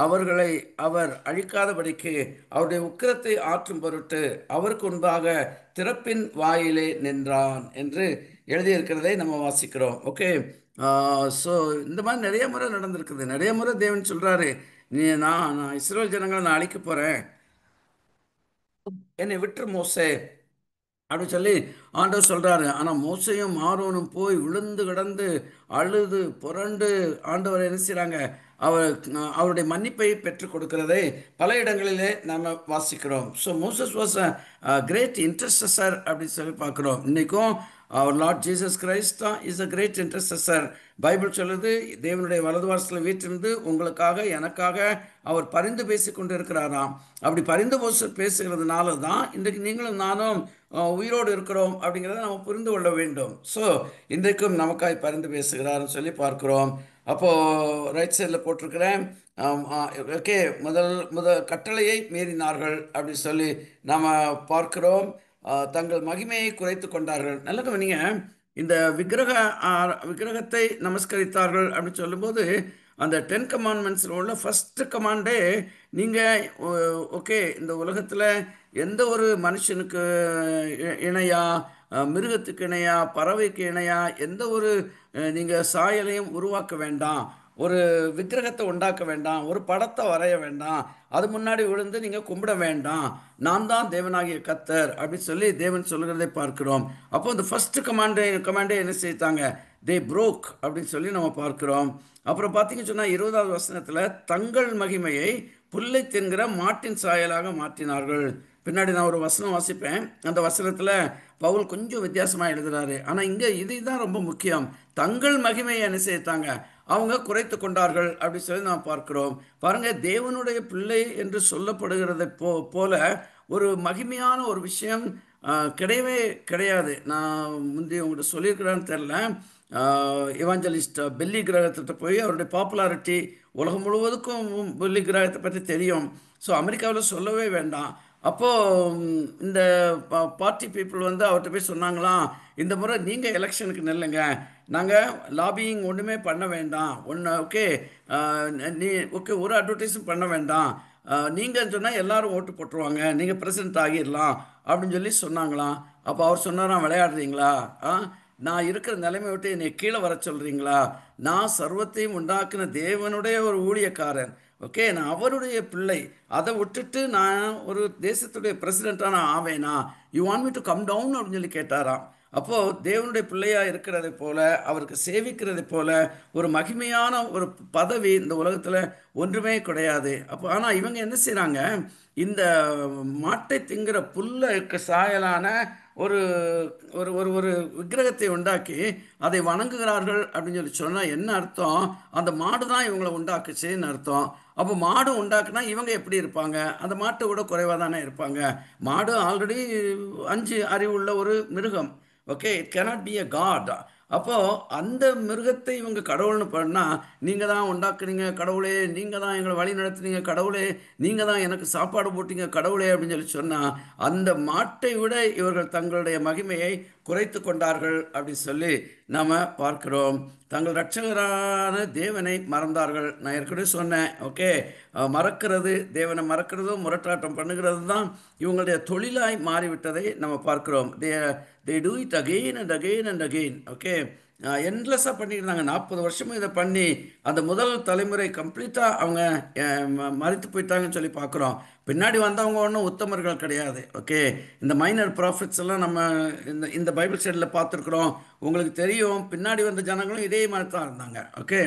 அவர்களை அவர் அழிக்காதபடிக்கு அவருடைய உக்கிரத்தை ஆற்றும் பொருட்டு அவருக்கு முன்பாக திறப்பின் வாயிலே நின்றான் என்று எழுதியிருக்கிறதை நம்ம வாசிக்கிறோம். ஓகே, ஸோ இந்த மாதிரி நிறைய முறை நடந்திருக்குது. நிறைய முறை தேவன் சொல்கிறாரு, நான் இஸ்ரவேல் ஜனங்களை நான் அழிக்க போகிறேன், என்னை விட்டுரு மோசே அப்படின்னு சொல்லி ஆண்டவர் சொல்கிறாரு. ஆனால் மோசையும் ஆரோனும் போய் விழுந்து கிடந்து அழுது புரண்டு ஆண்டவர் என்ன செய்கிறாங்க, அவருடைய மன்னிப்பை பெற்றுக் கொடுக்கிறதை பல இடங்களிலே நாம் வாசிக்கிறோம். So Moses was a great intercessor அப்படின்னு சொல்லி பார்க்குறோம். இன்றைக்கும் அவர் லார்ட் ஜீசஸ் கிரைஸ்ட் தான் is a great intercessor. Bible சொல்லுது, தேவனுடைய வலது வாசலில் வீற்றிருந்து உங்களுக்காக எனக்காக அவர் பரிந்து பேசி கொண்டு இருக்கிறாராம். அப்படி பரிந்து பேசுகிறதுனால தான் இன்றைக்கு நீங்களும் நானும் உயிரோடு இருக்கிறோம் அப்படிங்கிறத நம்ம புரிந்து கொள்ள வேண்டும். ஸோ இன்றைக்கும் நமக்காய் பரிந்து பேசுகிறார்னு சொல்லி பார்க்கிறோம். அப்போது ரைட் சைடில் போட்டிருக்கிறேன். ஓகே, முதல் கட்டளையை மீறினார்கள் அப்படி சொல்லி நாம் பார்க்கிறோம். தங்கள் மகிமையை குறைத்து கொண்டார்கள். நல்ல கவனிங்க, இந்த விக்கிரகத்தை நமஸ்கரித்தார்கள் அப்படின்னு சொல்லும்போது அந்த 10 கமாண்ட்மெண்ட்ஸில் உள்ள ஃபஸ்ட்டு கமாண்டே, நீங்கள் ஓகே இந்த உலகத்தில் எந்த ஒரு மனுஷனுக்கு இணையா, மிருகத்துக்கு இணையா, பறவைக்கு இணையா எந்த ஒரு நீங்கள் சாயலையும் உருவாக்க வேண்டாம், ஒரு விக்கிரகத்தை உண்டாக்க வேண்டாம், ஒரு படத்தை வரைய வேண்டாம், அது முன்னாடி விழுந்து நீங்கள் கும்பிட வேண்டாம், நான் தான் தேவனாகிய கர்த்தர் அப்படின்னு சொல்லி தேவன் சொல்லுகிறதை பார்க்கிறோம். அப்போ இந்த ஃபஸ்ட்டு கமாண்டே என்ன செய்தாங்க, தே ப்ரோக் அப்படின்னு சொல்லி நம்ம பார்க்கிறோம். அப்புறம் பார்த்தீங்கன்னு சொன்னால் 20வது வசனத்தில் தங்கள் மகிமையை புல்லை தின்கிற மாட்டின் சாயலாக மாற்றினார்கள். பின்னாடி நான் ஒரு வசனம் வாசிப்பேன், அந்த வசனத்தில் பவுல் கொஞ்சம் வித்தியாசமாக எழுதுறாரு. ஆனால் இங்கே இதுதான் ரொம்ப முக்கியம். தங்கள் மகிமையை என்ன செய்தாங்க, அவங்க குறைத்து கொண்டார்கள் அப்படி சொல்லி நாம் பார்க்கிறோம். பாருங்க, தேவனுடைய பிள்ளை என்று சொல்லப்படுகிறதை போல ஒரு மகிமையான ஒரு விஷயம் கிடையவே கிடையாது. நான் முந்தைய உங்கள்கிட்ட சொல்லியிருக்கிறேன்னு தெரில. இவாஞ்சலிஸ்ட் பெல்லி கிரகத்திட்ட போய் அவருடைய பாப்புலாரிட்டி உலகம் முழுவதுக்கும் பெல்லி கிரகத்தை பற்றி தெரியும். ஸோ அமெரிக்காவில் சொல்லவே வேண்டாம். அப்போது இந்த பார்ட்டி பீப்புள் வந்து அவர்கிட்ட போய் சொன்னாங்களாம், இந்த முறை நீங்கள் எலெக்ஷனுக்கு நில்லுங்க, நாங்கள் லாபியிங் ஒன்றுமே பண்ண வேண்டாம், ஓகே, நீ ஓகே ஒரு அட்வர்டைஸும் பண்ண வேண்டாம், நீங்கள் சொன்னால் எல்லாரும் ஓட்டு போட்டுருவாங்க, நீங்கள் பிரசிடென்ட் ஆகிடலாம் அப்படின்னு சொல்லி சொன்னாங்களாம். அப்போ அவர் சொன்னாராம், விளையாடுறீங்களா, நான் இருக்கிற நிலைமை விட்டு என்னை கீழே வர சொல்கிறீங்களா, நான் சர்வத்தையும் உண்டாக்குன தேவனுடைய ஒரு ஊழியக்காரன், ஓகே, நான் அவருடைய பிள்ளை, அதை விட்டுட்டு நான் ஒரு தேசத்துடைய பிரசிடெண்ட்டாக நான் ஆவேனா, you want me to come down அப்படின்னு சொல்லி கேட்டாராம். அப்போது தேவனுடைய பிள்ளையாக இருக்கிறதை போல, அவருக்கு சேவிக்கிறதை போல ஒரு மகிமையான ஒரு பதவி இந்த உலகத்தில் ஒன்றுமே கிடையாது. அப்போ ஆனால் இவங்க என்ன செய்கிறாங்க, இந்த மாட்டை திங்கிற புல்லுக்கு சாயலான ஒரு ஒரு ஒரு ஒரு விக்கிரகத்தை உண்டாக்கி அதை வணங்குகிறார்கள் அப்படின்னு சொல்லி சொன்னால் என்ன அர்த்தம், அந்த மாடு தான் இவங்களை உண்டாக்குச்சுன்னு அர்த்தம். அப்போ மாடு உண்டாக்குனா இவங்க எப்படி இருப்பாங்க, அந்த மாட்டை விட குறைவாக தானே இருப்பாங்க. மாடு ஆல்ரெடி 5 அறிவுள்ள ஒரு மிருகம், okay, it cannot be a god. அப்போது அந்த மிருகத்தை இவங்க கடவுள்னு பண்ணால், நீங்கள் தான் உண்டாக்குனீங்க கடவுளே, நீங்கள் தான் எங்களை வழி நடத்துனீங்க கடவுளே, நீங்கள் தான் எனக்கு சாப்பாடு போட்டீங்க கடவுளே அப்படின்னு சொல்லி சொன்னால், அந்த மாட்டை விட இவர்கள் தங்களுடைய மகிமையை குறைத்து கொண்டார்கள் அப்படின்னு சொல்லி நாம் பார்க்கிறோம். தங்கள் இரட்சகரான தேவனை மறந்தார்கள். நான் ஏற்கனவே சொன்னேன், ஓகே, மறக்கிறது, தேவனை மறக்கிறதும் முரட்டாட்டம் பண்ணுகிறது தான் இவங்களுடைய தொழிலாய் மாறிவிட்டதை நம்ம பார்க்கிறோம். they do it again and again and again, okay, என்லெஸ்ஸாக பண்ணியிருந்தாங்க. 40 வருஷமும் இதை பண்ணி அந்த முதல் தலைமுறை கம்ப்ளீட்டாக அவங்க மறித்து போயிட்டாங்கன்னு சொல்லி பார்க்குறோம். பின்னாடி வந்தவங்க ஒன்றும் உத்தமர்கள் கிடையாது. ஓகே, இந்த மைனர் ப்ராஃபிட்ஸ் எல்லாம் நம்ம இந்த பைபிள் ஸ்டடியில் பார்த்துருக்குறோம். உங்களுக்கு தெரியும், பின்னாடி வந்த ஜனங்களும் இதே மாதிரி தான் இருந்தாங்க. ஓகே,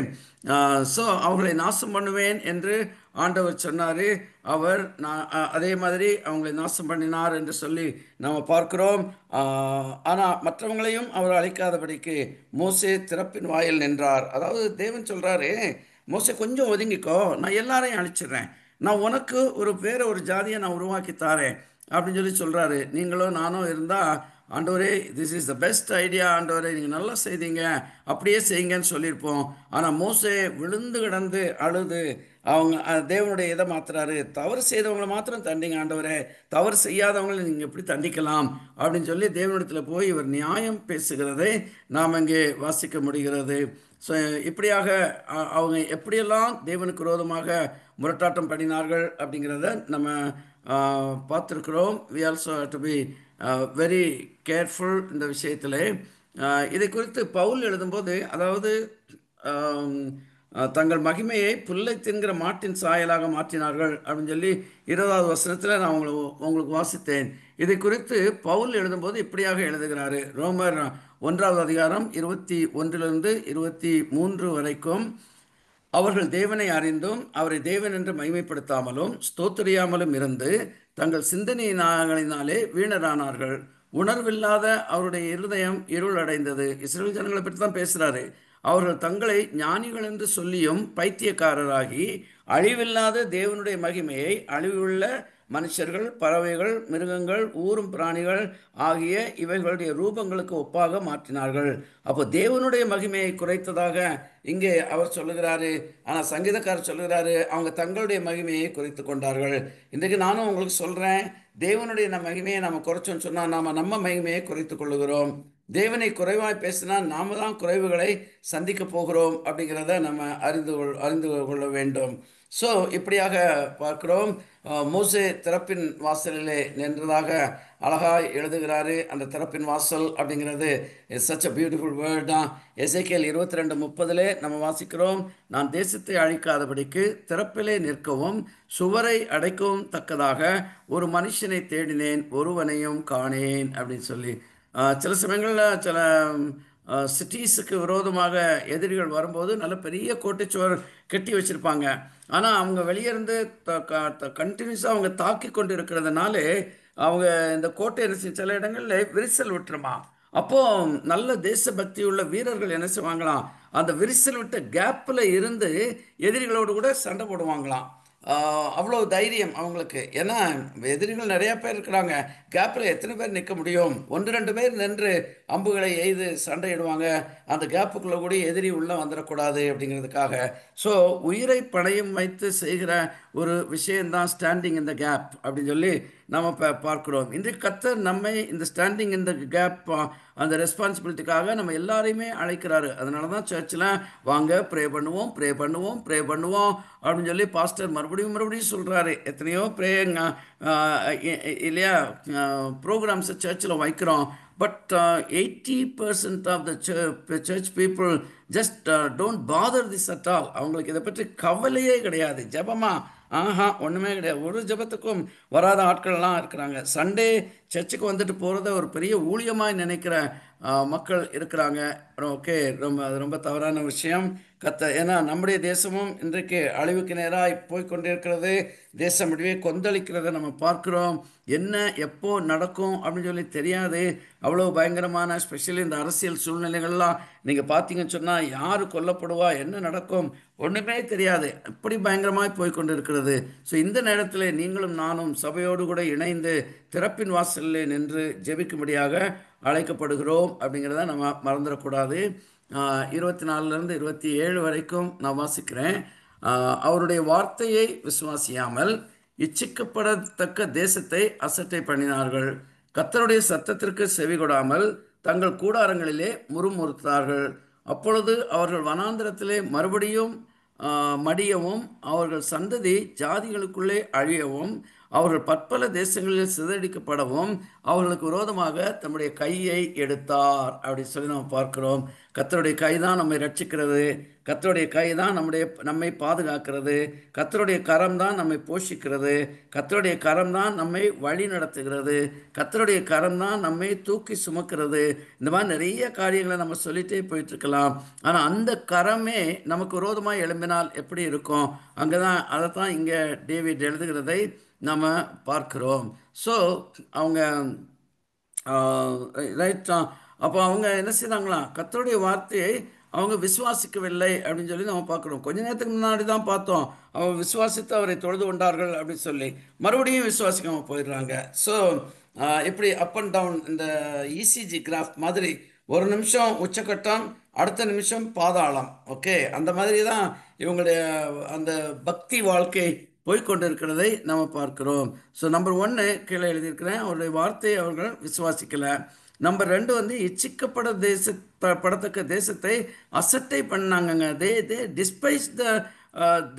ஸோ அவங்களை நாசம் பண்ணுவேன் என்று ஆண்டவர் சொன்னார். அவர் அதே மாதிரி அவங்களை நாசம் பண்ணினார் என்று சொல்லி நாம் பார்க்கிறோம். ஆனால் மற்றவங்களையும் அவர் அழைக்காதபடிக்கு மோசே திறப்பின் வாயில் நின்றார். அதாவது தேவன் சொல்கிறாரு, மோசே கொஞ்சம் ஒதுங்கிக்கோ, நான் எல்லாரையும் அழிச்சிடுறேன், நான் உனக்கு வேற ஒரு ஜாதியை நான் உருவாக்கி தாரேன் அப்படின்னு சொல்லி சொல்கிறாரு. நீங்களும் நானும் இருந்தால், ஆண்டவரே this is the best idea, ஆண்டவரே நீங்கள் நல்லா செய்தீங்க, அப்படியே செய்யுங்கன்னு சொல்லியிருப்போம். ஆனால் மோசே விழுந்து கிடந்து அழுது அவங்க தேவனுடைய இதை மாத்துறாரு. தவறு செய்தவங்களை மாத்திரம் தண்டிங்க ஆண்டவரே, தவறு செய்யாதவங்களை நீங்கள் எப்படி தண்டிக்கலாம் அப்படின்னு சொல்லி தேவனிடத்தில் போய் இவர் நியாயம் பேசுகிறதை நாம் இங்கே வாசிக்க முடிகிறது. ஸோ இப்படியாக அவங்க எப்படியெல்லாம் தேவனுக்கு விரோதமாக முரட்டாட்டம் பண்ணினார்கள் அப்படிங்கிறத நம்ம பார்த்துருக்குறோம். We also to be very careful இந்த விஷயத்தில். இதை குறித்து பவுல் எழுதும்போது, அதாவது தங்கள் மகிமையை புல்லை தின்கிற மாட்டின் சாயலாக மாற்றினார்கள் அப்படின்னு சொல்லி 20வது வசனத்தில் நான் உங்களுக்கு வாசித்தேன். இதை குறித்து பவுல் எழுதும்போது இப்படியாக எழுதுகிறாரு. ரோமர் 1வது அதிகாரம் 21 23 வரைக்கும், அவர்கள் தேவனை அறிந்தும் அவரை தேவன் என்று மகிமைப்படுத்தாமலும் ஸ்தோத்திரியாமலும் இருந்து தங்கள் சிந்தனையினாலே வீணரானார்கள். உணர்வில்லாத அவருடைய இருதயம் இருள் அடைந்தது. இஸ்ரேல் ஜனங்களை பற்றி தான் பேசுகிறாரு. அவர்கள் தங்களை ஞானிகள் என்று சொல்லியும் பைத்தியக்காரராகி அழிவில்லாத தேவனுடைய மகிமையை அழிவுள்ள மனுஷர்கள், பறவைகள், மிருகங்கள், ஊரும் பிராணிகள் ஆகிய இவைகளுடைய ரூபங்களுக்கு ஒப்பாக மாற்றினார்கள். அப்போ தேவனுடைய மகிமையை குறைத்ததாக இங்கே அவர் சொல்லுகிறாரு. ஆனால் சங்கீதக்காரர் சொல்லுகிறாரு, அவங்க தங்களுடைய மகிமையை குறைத்து கொண்டார்கள். இன்றைக்கு நானும் உங்களுக்கு சொல்கிறேன், தேவனுடைய மகிமையை நம்ம குறைச்சோன்னு சொன்னால் நாம் நம்ம மகிமையை குறைத்து கொள்ளுகிறோம். தேவனை குறைவாய் பேசினா நாம தான் குறைவுகளை சந்திக்க போகிறோம் அப்படிங்கிறத நம்ம அறிந்து கொள்ள வேண்டும். ஸோ இப்படியாக பார்க்கிறோம். மோசே திறப்பின் வாசலிலே நின்றதாக அழகாய் எழுதுகிறாரு. அந்த திறப்பின் வாசல் அப்படிங்கிறது சச் அ பியூட்டிஃபுல் வேர்ட் தான். எசேக்கியேல் 22:30 நம்ம வாசிக்கிறோம், நான் தேசத்தை அழிக்காதபடிக்கு திறப்பிலே நிற்கவும் சுவரை அடைக்கவும் தக்கதாக ஒரு மனுஷனை தேடினேன், ஒருவனையும் காணேன் அப்படின்னு சொல்லி. சில சமயங்களில் சில சிட்டிஸுக்கு விரோதமாக எதிரிகள் வரும்போது நல்ல பெரிய கோட்டைச்சுவர் கட்டி வச்சுருப்பாங்க. ஆனால் அவங்க வெளியிருந்து கண்டினியூஸாக அவங்க தாக்கி கொண்டு இருக்கிறதுனால அவங்க இந்த கோட்டை சில இடங்களில் விரிசல் விட்டுருமா. அப்போது நல்ல தேசபக்தி உள்ள வீரர்கள் என்ன செய்வாங்களாம், அந்த விரிசல் விட்ட கேப்பில் இருந்து எதிரிகளோடு கூட சண்டை போடுவாங்களாம். அவ்வளோ தைரியம் அவங்களுக்கு. ஏன்னா எதிரிகள் நிறையா பேர் இருக்கிறாங்க. கேப்பில் எத்தனை பேர் நிற்க முடியும்? 1-2 பேர் நின்று அம்புகளை எய்து சண்டையிடுவாங்க. அந்த கேப்புக்குள்ளே கூட எதிரி உள்ளே வந்துடக்கூடாது அப்படிங்கிறதுக்காக. ஸோ உயிரை பணயம் வைத்து செய்கிற ஒரு விஷயந்தான் ஸ்டாண்டிங் இந்த கேப் அப்படின்னு சொல்லி நம்ம பார்க்குறோம். இன்றைக்கு கர்த்தர் நம்மை இந்த ஸ்டாண்டிங் இந்த கேப் அந்த ரெஸ்பான்சிபிலிட்டிக்காக நம்ம எல்லாரையுமே அழைக்கிறாரு. அதனால தான் சர்ச்சில் வாங்க ப்ரே பண்ணுவோம், ப்ரே பண்ணுவோம், ப்ரே பண்ணுவோம் அப்படின்னு சொல்லி பாஸ்டர் மறுபடியும் சொல்கிறாரு. எத்தனையோ ப்ரேங்க இல்லையா ப்ரோக்ராம்ஸை சர்ச்சில் வைக்கிறோம். But 80% of the church people just don't bother this at all. அவங்களுக்கு இதை பற்றி கவலையே கிடையாது. ஜபமா ஒன்றுமே கிடையாது. ஒரு ஜபத்துக்கும் வராத ஆட்கள்லாம் இருக்கிறாங்க. சண்டே சர்ச்சுக்கு வந்துட்டு போகிறத ஒரு பெரிய ஊழியமாக நினைக்கிற மக்கள் இருக்கிறாங்க. ஓகே, அது ரொம்ப தவறான விஷயம். ஏன்னா நம்முடைய தேசமும் இன்றைக்கு அழிவுக்கு நேராக போய்கொண்டிருக்கிறது. தேசம் அப்படியே கொந்தளிக்கிறத நம்ம பார்க்குறோம். என்ன எப்போ நடக்கும் அப்படின்னு சொல்லி தெரியாது. அவ்வளோ பயங்கரமான ஸ்பெஷலி இந்த அரசியல் சூழ்நிலைகள்லாம் நீங்கள் பார்த்தீங்கன்னு சொன்னால் யார் கொல்லப்படுவா, என்ன நடக்கும் ஒன்றுமே தெரியாது. இப்படி பயங்கரமாய் போய்கொண்டு இருக்கிறது. ஸோ இந்த நேரத்தில் நீங்களும் நானும் சபையோடு கூட இணைந்து திறப்பின் வாசலில் நின்று ஜெபிக்கும்படியாக அழைக்கப்படுகிறோம். அப்படிங்கிறத நம்ம மறந்துடக்கூடாது. 24 27 வரைக்கும் நான் வாசிக்கிறேன். அவருடைய வார்த்தையை விசுவாசியாமல் இச்சிக்கப்படத்தக்க தேசத்தை அசட்டை பண்ணினார்கள். கர்த்தருடைய சத்தத்திற்கு செவிகொடாமல் தங்கள் கூடாரங்களிலே முறுமுறுத்தார்கள். அப்பொழுது அவர்கள் வனாந்திரத்திலே மறுபடியும் மடியவும் அவர்கள் சந்ததி ஜாதிகளுக்குள்ளே அழியவும் அவர்கள் பற்பல தேசங்களில் சிதறடிக்கப்படவும் அவர்களுக்கு விரோதமாக தம்முடைய கையை எடுத்தார் அப்படின்னு சொல்லி நம்ம பார்க்கிறோம். கர்த்தருடைய கை தான் நம்மை ரட்சிக்கிறது. கர்த்தருடைய கை தான் நம்மை பாதுகாக்கிறது. கர்த்தருடைய கரம் தான் நம்மை போஷிக்கிறது. கர்த்தருடைய கரம் தான் நம்மை வழி நடத்துகிறது. கர்த்தருடைய கரம் தான் நம்மை தூக்கி சுமக்கிறது. இந்த மாதிரி நிறைய காரியங்களை நம்ம சொல்லிட்டே போயிட்டு இருக்கலாம். ஆனால் அந்த கரமே நமக்கு விரோதமாக எழும்பினால் எப்படி இருக்கும்? அங்கே தான் அதை தான் இங்கே டேவிட் எழுதுகிறதை நம்ம பார்க்கிறோம். ஸோ அவங்க ரைட். அப்போ அவங்க என்ன செய்தாங்களாம்? கர்த்தருடைய வார்த்தையை அவங்க விசுவாசிக்கவில்லை அப்படின்னு சொல்லி நம்ம பார்க்குறோம். கொஞ்ச நேரத்துக்கு முன்னாடி தான் பார்த்தோம், அவங்க விசுவாசித்து அவரை தொழுது கொண்டார்கள் அப்படின்னு சொல்லி. மறுபடியும் விசுவாசிக்காமல் போயிடுறாங்க. ஸோ இப்படி அப் அண்ட் டவுன் இந்த இசிஜி கிராஃப் மாதிரி ஒரு நிமிஷம் உச்சக்கட்டம், அடுத்த நிமிஷம் பாதாளம். ஓகே, அந்த மாதிரி தான் இவங்களுடைய அந்த பக்தி வாழ்க்கை போய்கொண்டு இருக்கிறதை நம்ம பார்க்கிறோம். ஸோ நம்பர் 1 கீழே எழுதியிருக்கிறேன், அவருடைய வார்த்தையை அவர்கள் விசுவாசிக்கலை. நம்பர் 2 படத்தக்க தேசத்தை அசட்டை பண்ணாங்கங்க. தே டிஸ்பைஸ்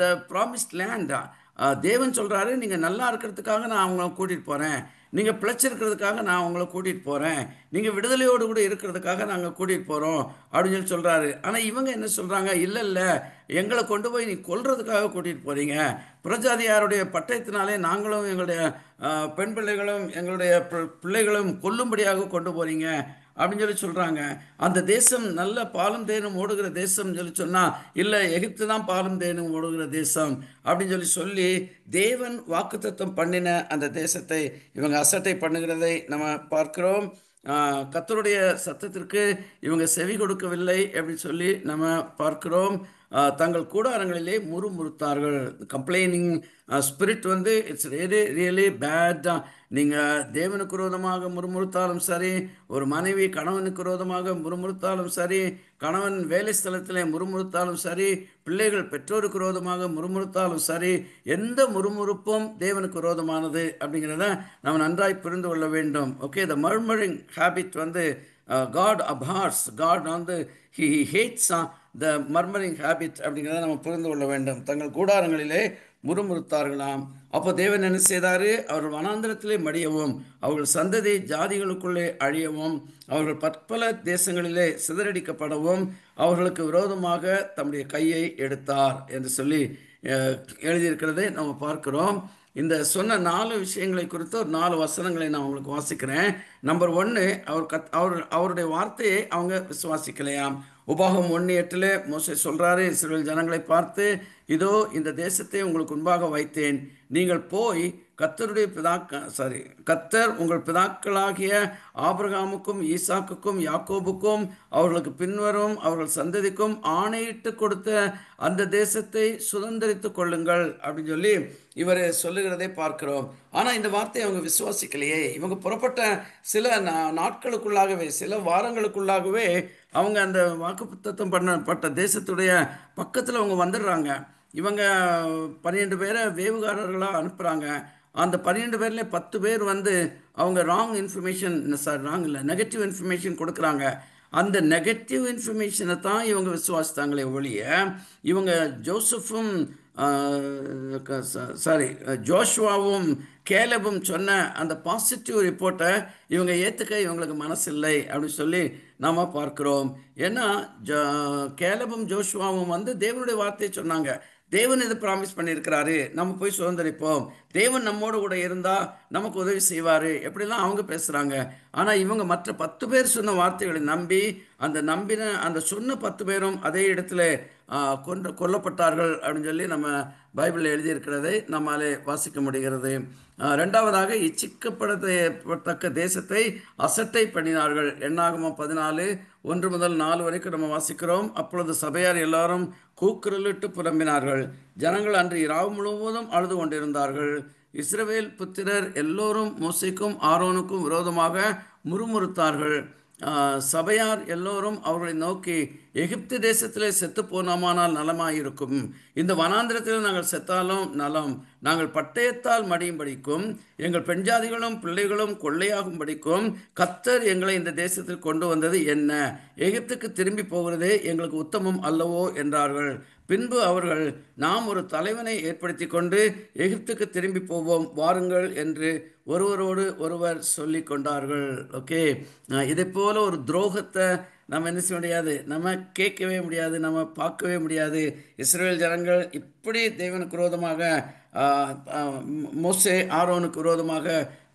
த ப்ராமிஸ்ட் லேண்ட். தேவன் சொல்கிறாரு, நீங்கள் நல்லா இருக்கிறதுக்காக நான் அவங்கள கூட்டிகிட்டு போகிறேன், நீங்கள் பிழைச்சிருக்கிறதுக்காக நான் அவங்கள கூட்டிகிட்டு போகிறேன், நீங்கள் விடுதலையோடு கூட இருக்கிறதுக்காக நாங்கள் கூட்டிகிட்டு போகிறோம் அப்படின்னு சொல்லி சொல்கிறாரு. ஆனால் இவங்க என்ன சொல்கிறாங்க? இல்லை எங்களை கொண்டு போய் நீ கொல்றதுக்காக கூட்டிகிட்டு போகிறீங்க, புறஜாதியாருடைய பட்டயத்தினாலே நாங்களும் எங்களுடைய பெண் பிள்ளைகளும் எங்களுடைய பிள்ளைகளும் கொல்லும்படியாக கொண்டு போகிறீங்க அப்படின்னு சொல்லி சொல்கிறாங்க. அந்த தேசம் நல்ல பாலும் தேனும் ஓடுகிற தேசம் சொல்லி சொன்னால், இல்லை எகிப்து தான் பாலும் தேனும் ஓடுகிற தேசம் அப்படின்னு சொல்லி தேவன் வாக்குத்தத்தம் பண்ணின அந்த தேசத்தை இவங்க அசட்டை பண்ணுகிறதை நம்ம பார்க்கிறோம். கர்த்தருடைய சத்தத்திற்கு இவங்க செவி கொடுக்கவில்லை அப்படின்னு சொல்லி நம்ம பார்க்கிறோம். தங்கள் கூடாரங்களிலே முறுமுறுத்தார்கள். Complaining spirit it's really bad. நீங்கள் தேவனுக்கு விரோதமாக முறுமுறுத்தாலும் சரி, ஒரு மனைவி கணவனுக்கு விரோதமாக முறுமுறுத்தாலும் சரி, கணவன் வேலை ஸ்தலத்தில் முறுமுறுத்தாலும் சரி, பிள்ளைகள் பெற்றோருக்கு விரோதமாக முறுமுறுத்தாலும் சரி, எந்த முறுமுறுப்பும் தேவனுக்கு விரோதமானது அப்படிங்கிறத நம்ம நன்றாய் புரிந்து கொள்ள வேண்டும். Okay, the murmuring habit God abhors. God he hates the murmuring habit அப்படிங்கிறத நம்ம புரிந்து கொள்ள வேண்டும். தங்கள் கூடாரங்களிலே முறுமுறுத்தார்களாம். அப்போ தேவன் என்ன செய்தார்? அவர்கள் வனாந்திரத்திலே மடியவும் அவர்கள் சந்ததி ஜாதிகளுக்குள்ளே அழியவும் அவர்கள் பற்பல தேசங்களிலே சிதறடிக்கப்படவும் அவர்களுக்கு விரோதமாக தம்முடைய கையை எடுத்தார் என்று சொல்லி எழுதியிருக்கிறதை நம்ம பார்க்கிறோம். இந்த சொன்ன 4 விஷயங்களை குறித்து ஒரு 4 வசனங்களை நான் உங்களுக்கு வாசிக்கிறேன். நம்பர் ஒன்று, அவருடைய வார்த்தையை அவங்க விசுவாசிக்கலையாம். உபாகம் 1:8 மோசே சொல்றாரு இஸ்ரவேல் ஜனங்களை பார்த்து, இதோ இந்த தேசத்தை உங்களுக்கு முன்பாக வைத்தேன், நீங்கள் போய் கர்த்தர் உங்கள் பிதாக்களாகிய ஆபிரகாமுக்கும் ஈசாக்குக்கும் யாக்கோபுக்கும் அவர்களுக்கு பின்வரும் அவர்கள் சந்ததிக்கும் ஆணையிட்டு கொடுத்த அந்த தேசத்தை சுதந்திரித்துக் கொள்ளுங்கள் அப்படின்னு சொல்லி இவர் சொல்லுகிறதை பார்க்கிறோம். ஆனால் இந்த வார்த்தையை அவங்க விசுவாசிக்கலையே. இவங்க புறப்பட்ட சில நாட்களுக்குள்ளாகவே, சில வாரங்களுக்குள்ளாகவே அவங்க அந்த வாக்குத்தத்தம் பண்ணப்பட்ட தேசத்துடைய பக்கத்தில் அவங்க வந்துடுறாங்க. இவங்க 12 பேரை வேவுகாரர்களாக அனுப்புகிறாங்க. அந்த 12 பேர்ல 10 பேர் வந்து அவங்க நெகட்டிவ் இன்ஃபர்மேஷன் கொடுக்குறாங்க. அந்த நெகட்டிவ் இன்ஃபர்மேஷனை தான் இவங்க விசுவாசித்தாங்களே ஒழிய, இவங்க ஜோஷுவாவும் கேலபும் சொன்ன அந்த பாசிட்டிவ் ரிப்போர்ட்டை இவங்க ஏற்றுக்க இவங்களுக்கு மனசில்லை அப்படின்னு சொல்லி நாம் பார்க்கிறோம். ஏன்னா கேலபும் ஜோஷுவாவும் வந்து தேவனுடைய வார்த்தையை சொன்னாங்க. தேவன் இது ப்ராமிஸ் பண்ணியிருக்கிறாரு, நம்ம போய் சுதந்திரிப்போம், தேவன் நம்மோடு கூட இருந்தால் நமக்கு உதவி செய்வார், எப்படிலாம் அவங்க பேசுகிறாங்க. ஆனால் இவங்க மற்ற 10 பேர் சொன்ன வார்த்தைகளை நம்பி அந்த சொன்ன 10 பேரும் அதே இடத்துல கொல்லப்பட்டார்கள் அப்படின்னு சொல்லி நம்ம பைபிளில் எழுதியிருக்கிறதை நம்மாலே வாசிக்க முடிகிறது. ரெண்டாவதாக, இச்சிக்கப்படத்தக்க தேசத்தை அசட்டை பண்ணினார்கள். எண்ணாகமம் 14:1-4 வரைக்கும் நம்ம வாசிக்கிறோம். அப்பொழுது சபையார் எல்லாரும் கூக்குரலிட்டு புலம்பினார்கள். ஜனங்கள் அன்று இரவு முழுவதும் அழுது கொண்டிருந்தார்கள். இஸ்ரவேல் புத்திரர் எல்லோரும் மோசேக்கும் ஆரோனுக்கும் விரோதமாக முறுமுறுத்தார்கள். சபையார் எல்லோரும் அவர்களை நோக்கி, எகிப்து தேசத்திலே செத்து போனோமானால் நலமாயிருக்கும், இந்த வனாந்திரத்தில் நாங்கள் செத்தாலும் நலம், நாங்கள் பட்டயத்தால் மடியும்படிக்கும் எங்கள் பெண்ஜாதிகளும் பிள்ளைகளும் கொள்ளையாகும்படிக்கும் கர்த்தர் எங்களை இந்த தேசத்தில் கொண்டு வந்தது என்ன? எகிப்துக்கு திரும்பி போகிறதே எங்களுக்கு உத்தமம் அல்லவோ என்றார்கள். பின்பு அவர்கள், நாம் ஒரு தலைவனை ஏற்படுத்தி கொண்டு எகிப்துக்கு திரும்பி போவோம் வாருங்கள் என்று ஒருவரோடு ஒருவர் சொல்லி கொண்டார்கள். ஓகே, இதை போல ஒரு துரோகத்தை நம்ம என்ன செய்ய முடியாது, நம்ம கேட்கவே முடியாது, நம்ம பார்க்கவே முடியாது. இஸ்ரவேல் ஜனங்கள் இப்படி தேவனுக்கு விரோதமாக, மோசே ஆரோனுக்கு விரோதமாக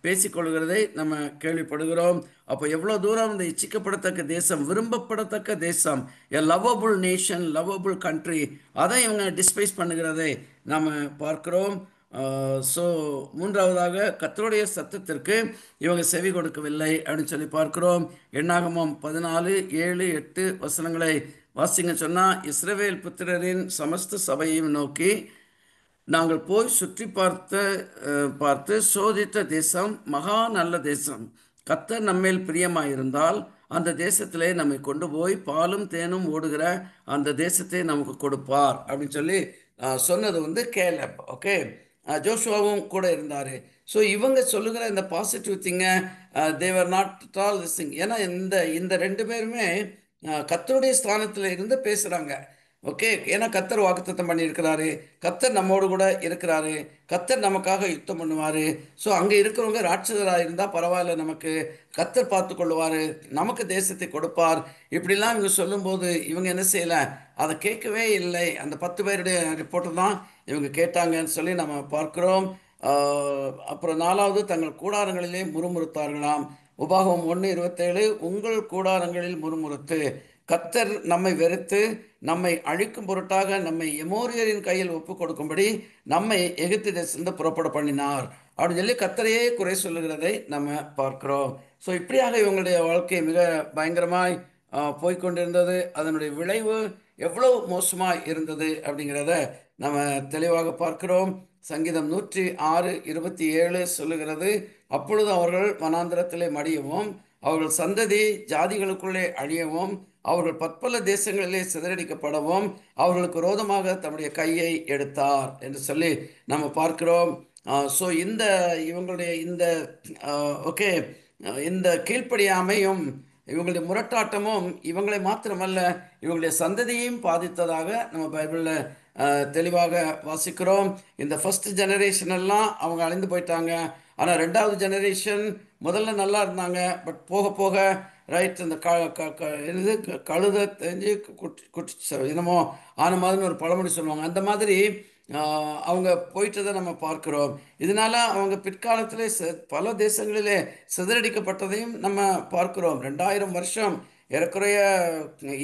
பேசிக்கொள்கிறதை நம்ம கேள்விப்படுகிறோம். அப்போ எவ்வளோ தூரம் இந்த இச்சிக்கப்படத்தக்க தேசம், விரும்பப்படத்தக்க தேசம், எ லவபிள் நேஷன், லவபிள் கண்ட்ரி, அதை இவங்க டிஸ்பைஸ் பண்ணுகிறதை நாம் பார்க்கிறோம். மூன்றாவதாக, கர்த்தருடைய சத்தத்திற்கு இவங்க செவி கொடுக்கவில்லை அப்படின்னு சொல்லி பார்க்கிறோம். எண்ணாகமம் 14:7-8 வசனங்களை வாசிங்க சொன்னால், இஸ்ரவேல் புத்திரரின் சமஸ்த சபையையும் நோக்கி, நாங்கள் போய் சுற்றி பார்த்து சோதித்த தேசம் மகா நல்ல தேசம். கர்த்தர் நம்மேல் பிரியமாயிருந்தால் அந்த தேசத்திலே நம்மை கொண்டு போய் பாலும் தேனும் ஓடுகிற அந்த தேசத்தை நமக்கு கொடுப்பார் அப்படின்னு சொல்லி சொன்னது வந்து கேலப். ஓகே, ஜோஷுவாவும் கூட இருந்தார். ஸோ இவங்க சொல்லுகிற இந்த பாசிட்டிவ் திங்கை they're not all this thing. ஏன்னா இந்த 2 பேருமே கர்த்தருடைய ஸ்தானத்தில் இருந்து பேசுகிறாங்க. ஓகே, ஏன்னா கர்த்தர் வாக்குத்தத்தம் பண்ணியிருக்கிறாரு, கர்த்தர் நம்மோடு கூட இருக்கிறாரு, கர்த்தர் நமக்காக யுத்தம் பண்ணுவார். ஸோ அங்கே இருக்கிறவங்க ராட்சதராக இருந்தால் பரவாயில்ல, நமக்கு கர்த்தர் பார்த்து கொள்ளுவார், நமக்கு தேசத்தை கொடுப்பார், இப்படிலாம் இவங்க சொல்லும்போது இவங்க என்ன செய்யலை, அதை கேட்கவே இல்லை. அந்த 10 பேருடைய ரிப்போர்ட்டு தான் இவங்க கேட்டாங்கன்னு சொல்லி நம்ம பார்க்குறோம். அப்புறம் 4வது, தங்கள் கூடாரங்களிலே முறுமுறுத்தார்களாம். உபாகமம் 1:27, உங்கள் கூடாரங்களில் முறுமுறுத்து, கர்த்தர் நம்மை வெறுத்து நம்மை அழிக்கும் பொருட்டாக நம்மை எமோரியரின் கையில் ஒப்பு கொடுக்கும்படி நம்மை எகிப்து தேசத்திலிருந்து புறப்பட பண்ணினார் அப்படின்னு சொல்லி கர்த்தரையே குறை சொல்லுகிறதை நம்ம பார்க்கிறோம். ஸோ இப்படியாக இவங்களுடைய வாழ்க்கை மிக பயங்கரமாய் போய்கொண்டிருந்தது. அதனுடைய விளைவு எவ்வளவு மோசமாக இருந்தது அப்படிங்கிறத நம்ம தெளிவாக பார்க்கிறோம். சங்கீதம் 106:27 சொல்லுகிறது, அப்பொழுது அவர்கள் வனாந்திரத்திலே மடியவும் அவர்கள் சந்ததி ஜாதிகளுக்குள்ளே அழியவும் அவர்கள் பற்பல தேசங்களிலே சிதறடிக்கப்படவும் அவர்களுக்கு விரோதமாக தம்முடைய கையை எடுத்தார் என்று சொல்லி நம்ம பார்க்கிறோம். ஸோ இவங்களுடைய இந்த கீழ்ப்படியாமையும் இவங்களுடைய முரட்டாட்டமும் இவங்களை மாத்திரமல்ல இவங்களுடைய சந்ததியையும் பாதித்ததாக நம்ம பைபிளில் தெளிவாக வாசிக்கிறோம். இந்த ஃபர்ஸ்ட் ஜெனரேஷன் எல்லாம் அவங்க அழிந்து போயிட்டாங்க. ஆனால் 2வது ஜெனரேஷன் முதல்ல நல்லா இருந்தாங்க. பட் போக போக ரைட், இந்த கழுதை தெரிஞ்சு குட்டி என்னமோ ஆன மாதிரின்னு ஒரு பழமொழி சொல்லுவாங்க. அந்த மாதிரி அவங்க போயிட்டதை நம்ம பார்க்கிறோம். இதனால அவங்க பிற்காலத்திலே பல தேசங்களிலே சிதறடிக்கப்பட்டதையும் நம்ம பார்க்கிறோம். 2000 வருஷம் ஏறக்குறைய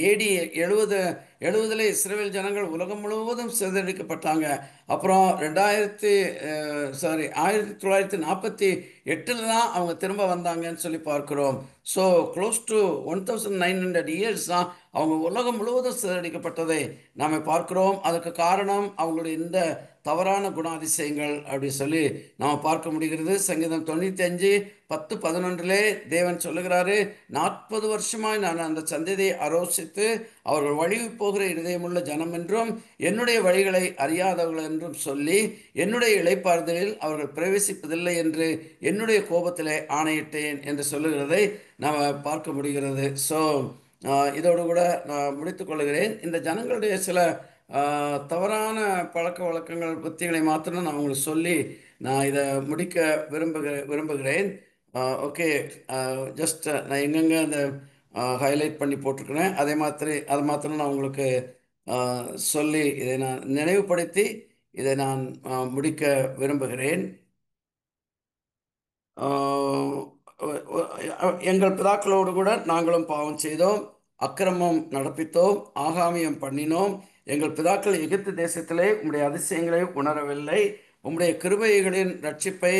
ஏடி 70 இஸ்ரேல் ஜனங்கள் உலகம் முழுவதும் சிதறடிக்கப்பட்டாங்க. அப்புறம் 1948 தான் அவங்க திரும்ப வந்தாங்கன்னு சொல்லி பார்க்கிறோம். ஸோ க்ளோஸ் டு 1900 இயர்ஸ் தான் அவங்க உலகம் முழுவதும் சிதறடிக்கப்பட்டதை நாம் பார்க்கிறோம். அதுக்கு காரணம் அவங்களுடைய இந்த தவறான குணாதிசயங்கள் அப்படி சொல்லி நாம் பார்க்க முடிகிறது. சங்கீதம் 95:10-11 தேவன் சொல்லுகிறாரு, 40 வருஷமாய் நான் அந்த சந்ததியை ஆலோசித்து அவர்கள் வழி போகிற இருதயமுள்ள ஜனம் என்றும் என்னுடைய வழிகளை அறியாதவர்கள் என்றும் சொல்லி என்னுடைய இளைப்பாறுதலில் அவர்கள் பிரவேசிப்பதில்லை என்று என்னுடைய கோபத்திலே ஆணையிட்டேன் என்று சொல்லுகிறதை நாம் பார்க்க முடிகிறது. ஸோ இதோடு கூட நான் முடித்துக் கொள்கிறேன். இந்த ஜனங்களுடைய சில தவறான பழக்க வழக்கங்கள் புத்திகளை மாத்திரம் நான் உங்களுக்கு சொல்லி நான் இதை முடிக்க விரும்புகிறேன். ஓகே, ஜஸ்ட் நான் எங்கெங்கே அந்த ஹைலைட் பண்ணி போட்டிருக்கிறேன் அதை மாத்திரம் நான் உங்களுக்கு சொல்லி இதை நான் நினைவுபடுத்தி இதை நான் முடிக்க விரும்புகிறேன். எங்கள் பிதாக்களோடு கூட நாங்களும் பாவம் செய்தோம், அக்கிரமம் நடப்பித்தோம், ஆகாமியம் பண்ணினோம். எங்கள் பிதாக்கள் எகிப்து தேசத்திலே உம்முடைய அதிசயங்களை உணரவில்லை, உம்முடைய கிருபைகளின் ரட்சிப்பை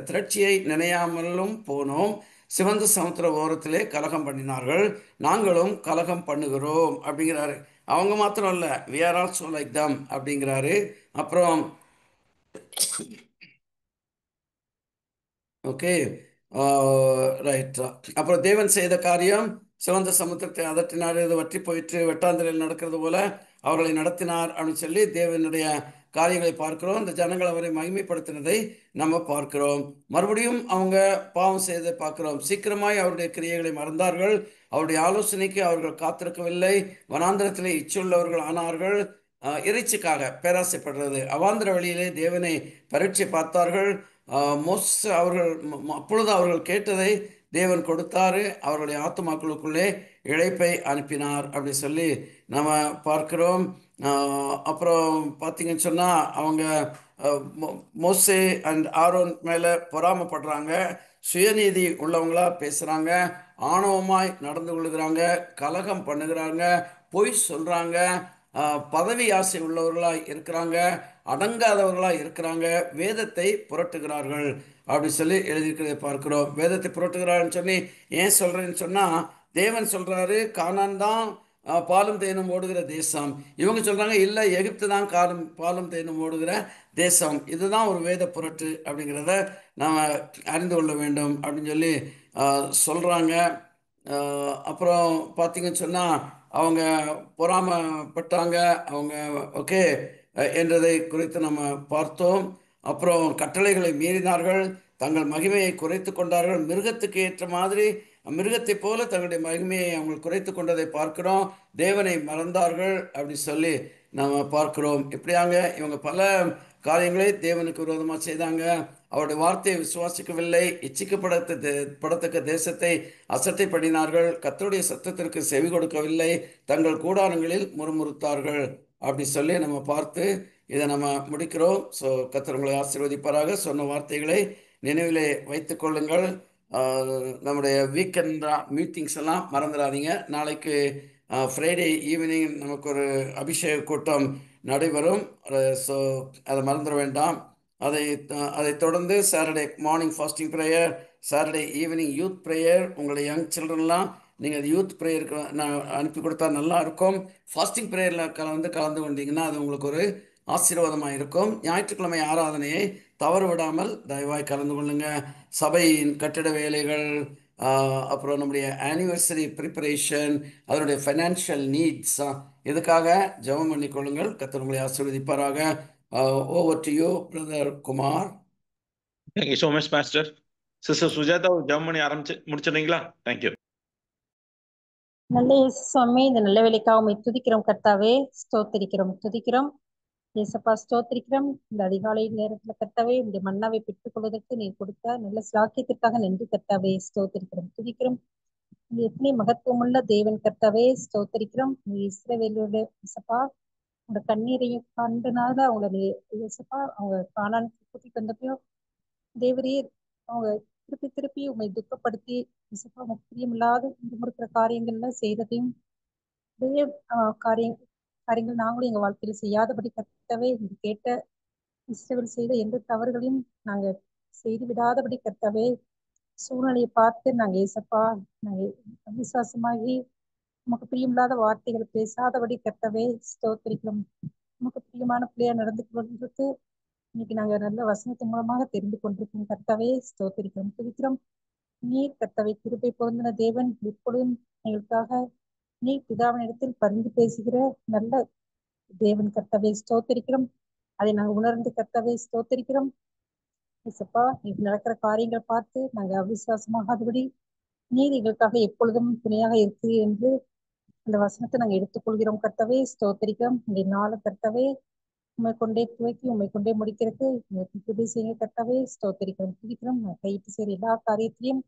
திரட்சியை நினையாமலும் போனோம். சிவந்த சமுத்திர ஓரத்திலே கலகம் பண்ணினார்கள், நாங்களும் கலகம் பண்ணுகிறோம் அப்படிங்கிறாரு. அவங்க மாத்திரம் இல்லை, we are also like them அப்படிங்கிறாரு. அப்புறம் ஓகே, ரைட். அப்புறம் தேவன் செய்த காரியம், சிவந்த சமுத்திரத்தை அதட்டினார், இது வற்றி போயிட்டு வெட்டாந்திரையில் நடக்கிறது போல அவர்களை நடத்தினார் அப்படின்னு சொல்லி தேவனுடைய காரியங்களை பார்க்கிறோம். இந்த ஜனங்கள் அவரை மகிமைப்படுத்தினதை நம்ம பார்க்கிறோம். மறுபடியும் அவங்க பாவம் செய்ததை பார்க்கிறோம். சீக்கிரமாய் அவருடைய கிரியைகளை மறந்தார்கள், அவருடைய ஆலோசனைக்கு அவர்கள் காத்திருக்கவில்லை, வனாந்திரத்திலே இச்சுள்ளவர்கள் ஆனார்கள். இறைச்சிக்காக பேராசைப்படுறது, அவாந்திர வழியிலே தேவனை பரீட்சை பார்த்தார்கள். அவர்கள் அப்பொழுது அவர்கள் கேட்டதை தேவன் கொடுத்தாரு, அவர்களுடைய ஆத்துமாக்களுக்குள்ளே இழைப்பை அனுப்பினார் அப்படி சொல்லி நம்ம பார்க்கிறோம். அப்புறம் பார்த்தீங்கன்னு சொன்னால் அவங்க மோசே அண்ட் ஆரோன் மேலே பொறாமப்படுறாங்க, சுயநீதி உள்ளவங்களா பேசுகிறாங்க, ஆணவமாய் நடந்து கொள்கிறாங்க, கலகம் பண்ணுகிறாங்க, பொய் சொல்கிறாங்க, பதவி ஆசை உள்ளவர்களாக இருக்கிறாங்க, அடங்காதவர்களாக இருக்கிறாங்க, வேதத்தை புரட்டுகிறார்கள் அப்படி சொல்லி எழுதியிருக்கிறதை பார்க்கிறோம். வேதத்தை புரட்டுகிறாள்னு சொல்லி ஏன் சொல்கிறேன்னு சொன்னால், தேவன் சொல்கிறாரு கானான் தான் பாலும் தேனும் ஓடுகிற தேசம், இவங்க சொல்கிறாங்க இல்லை எகிப்து தான் பாலும் தேனும் ஓடுகிற தேசம். இதுதான் ஒரு வேத புரட்டு அப்படிங்கிறத நாம் அறிந்து கொள்ள வேண்டும் அப்படின்னு சொல்லி சொல்கிறாங்க. அப்புறம் பார்த்தீங்கன்னு சொன்னால் அவங்க பொறாமப்பட்டாங்க, அவங்க ஓகே என்றதை குறித்து நம்ம பார்த்தோம். அப்புறம் கட்டளைகளை மீறினார்கள், தங்கள் மகிமையை குறைத்து கொண்டார்கள், மிருகத்துக்கு ஏற்ற மாதிரி மிருகத்தை போல தங்களுடைய மகிமையை அவங்க குறைத்து கொண்டதை பார்க்கிறோம். தேவனை மறந்தார்கள் அப்படி சொல்லி நாம் பார்க்கிறோம். இப்படியாங்க இவங்க பல காரியங்களை தேவனுக்கு விரோதமாக செய்தாங்க. அவருடைய வார்த்தையை விசுவாசிக்கவில்லை, இச்சிக்கப்படத்தக்க தேசத்தை அசட்டை பண்ணினார்கள், கர்த்தருடைய சத்தத்திற்கு செவி கொடுக்கவில்லை, தங்கள் கூடாரங்களில் முறுமுறுத்தார்கள் அப்படி சொல்லி நம்ம பார்த்து இதை நம்ம முடிக்கிறோம். ஸோ கர்த்தர் உங்களை ஆசீர்வதிப்பாராக. சொன்ன வார்த்தைகளை நினைவிலே வைத்து கொள்ளுங்கள். நம்முடைய வீக்கெண்ட் மீட்டிங்ஸ் எல்லாம் மறந்துடாதீங்க. நாளைக்கு ஃப்ரைடே ஈவினிங் நமக்கு ஒரு அபிஷேக கூட்டம் நடைபெறும். ஸோ அதை மறந்துட வேண்டாம். அதை தொடர்ந்து Saturday morning fasting prayer, Saturday evening youth prayer. உங்களுடைய யங் சில்ட்ரன்லாம் நீங்கள் யூத் ப்ரேயருக்கு நான் அனுப்பி கொடுத்தா நல்லா இருக்கும். ஃபாஸ்டிங் ப்ரேயரில் கலந்து கொண்டீங்கன்னா அது உங்களுக்கு ஒரு ஆசீர்வாதமாக இருக்கும். ஞாயிற்றுக்கிழமை ஆராதனையை தவறு விடாமல் தயவாய் கலந்து கொள்ளுங்க. சபையின் கட்டிட வேலைகள், அப்புறம் நம்முடைய ஆனிவர்சரி ப்ரிப்பரேஷன், அதனுடைய ஃபைனான்ஷியல் நீட்ஸ், இதுக்காக ஜெபம் பண்ணிக்கொள்ளுங்கள். கர்த்தர் உங்களை ஆசீர்வதிப்பாராக. Over to you brother Kumar.
Thank you so much, Pastor. Sister Sujata, ஜெபம் பண்ணி முடிச்சிடுறீங்களா? Thank you.
நல்ல இயேசு சுவாமி, இந்த நல்ல வேலைக்காக உம்மை துதிக்கிறோம் கர்த்தாவே, துதிக்கிறோம் இயேசப்பா, ஸ்தோத்திரிக்கிறோம். இந்த அதிகாலை நேரத்துல கர்த்தாவே இந்த மன்னாவை பெற்றுக் கொள்வதற்கு நீ கொடுத்த நல்ல சாக்கியத்திற்காக நன்றி கர்த்தாவே, ஸ்தோத்திரிக்கிறோம் துதிக்கிறோம். எத்தனை மகத்துவமுள்ள தேவன் கர்த்தாவே, ஸ்தோத்திரிக்கிறோம். இஸ்ரவேலோட இயேசப்பா உங்களோட கண்ணீரையும் கண்டனால அவங்கள இயேசப்பா அவங்க காணான் கூட்டிட்டு வந்தப்போ தேவரே அவங்க திருப்பி திருப்பி உங்களை துக்கப்படுத்தி இயேசப்பா உங்க பிரியமில்லாத முறுக்கிற காரியங்கள்லாம் செய்யறதையும் நிறைய காரியங்கள் நாங்களும் எங்க வாழ்க்கையில செய்யாதபடி கர்த்தாவே இது கேட்ட இஸ்ரவேல் செய்த எந்த தவறுகளையும் நாங்க செய்து விடாதபடி கர்த்தாவே சூழ்நிலையை பார்த்து நாங்க ஏசப்பா நாங்க விசுவாசமாகி நமக்கு பிரியமில்லாத வார்த்தைகள் பேசாதபடி கர்த்தாவே ஸ்தோத்திரிக்கிறோம். நமக்கு பிரியமான பிள்ளையா நடந்து கொண்டிருக்கு இன்னைக்கு நாங்க நல்ல வசனத்தின் மூலமாக தெரிந்து கொண்டிருக்கோம். கர்த்தாவே ஸ்தோத்திரிக்கிறோம், துதிக்கிறோம். நீர் கர்த்தாவே கிருபை பொருந்தின தேவன், எப்பொழுதும் எங்களுக்காக நீர் பிதாவினிடத்தில் பரிந்து பேசுகிற நல்ல தேவன் கர்த்தாவே ஸ்தோத்திரிக்கிறோம். அதை நாங்கள் உணர்ந்து கர்த்தாவே ஸ்தோத்திரிக்கிறோம். இசப்பா இது நடக்கிற காரியங்களை பார்த்து நாங்கள் அவிசுவாசமாகாதபடி நீர் எங்களுக்காக எப்பொழுதும் துணையாக இருக்கிறீர் என்று அந்த வசனத்தை நாங்கள் எடுத்துக்கொள்கிறோம். கர்த்தாவே ஸ்தோத்திரிக்கிறோம். இந்த நாளை கர்த்தாவே உண்மை கொண்டே துவக்கி உண்மை கொண்டே முடிக்கிறதுக்கு கிருபை செய்யுங்க கர்த்தாவே ஸ்தோத்திரிக்கிறோம், துதிக்கிறோம். கையிட்டு செய்கிற எல்லா காரியத்திலையும்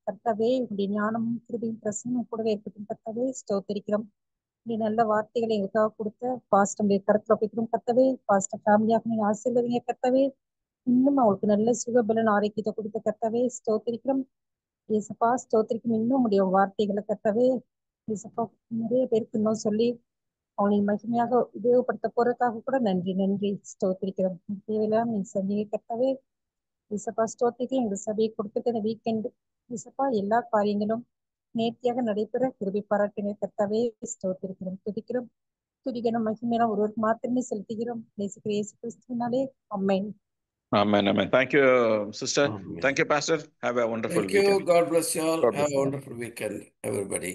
கர்த்தாவே உடைய ஞானமும் கிருபையும் பிரசனும் கூடவே இருக்கட்டும். கர்த்தாவே ஸ்தோத்திரிக்கிறோம். இப்படி நல்ல வார்த்தைகளை எங்களுக்காக கொடுத்த பாஸ்டர் கருத்துல வைக்கிறோம். கர்த்தாவே பாஸ்டர் ஃபேமிலியாக நீங்க ஆசீர்வதிங்க கர்த்தாவே. இன்னும் அவங்களுக்கு நல்ல சுகபலன் ஆரோக்கியத்தை கொடுத்த கர்த்தாவே ஸ்தோத்திரிக்கிறோம். ஏசப்பா ஸ்தோத்திரிக்கும். இன்னும் உடைய வார்த்தைகளை கர்த்தாவே ஏசப்பா நிறைய பேருக்கு இன்னும் சொல்லி அவனை மகிமையாக உபயோகப்படுத்த போறதுக்காக கூட நன்றி நன்றி ஸ்தோத்திரிக்கிறோம். தேவையெல்லாம் நீங்க சந்திங்க கர்த்தாவே. ஏசப்பா ஸ்தோத்திரிக்கு எங்க சபையை கொடுத்துட்டு இந்த வீக்கெண்டு ஏசப்பா எல்லா காரியங்களும் நேர்த்தியாக நடைபெற கிருபை பாராட்டுங்க கர்த்தாவே ஸ்தோத்திரிக்கிறோம், துதிக்கிறோம். துதிக்கணும் மகிமையெல்லாம் ஒருவருக்கு மாத்திரமே செலுத்துகிறோம். நேசிக்கிற இயேசு கிறிஸ்துவினாலே ஆமென்.
Amen, amen. Thank you, sister.
Amen.
Thank you, pastor. Have a wonderful
Thank you.
weekend.
God bless you all.
God bless
Have a
you.
wonderful weekend, everybody.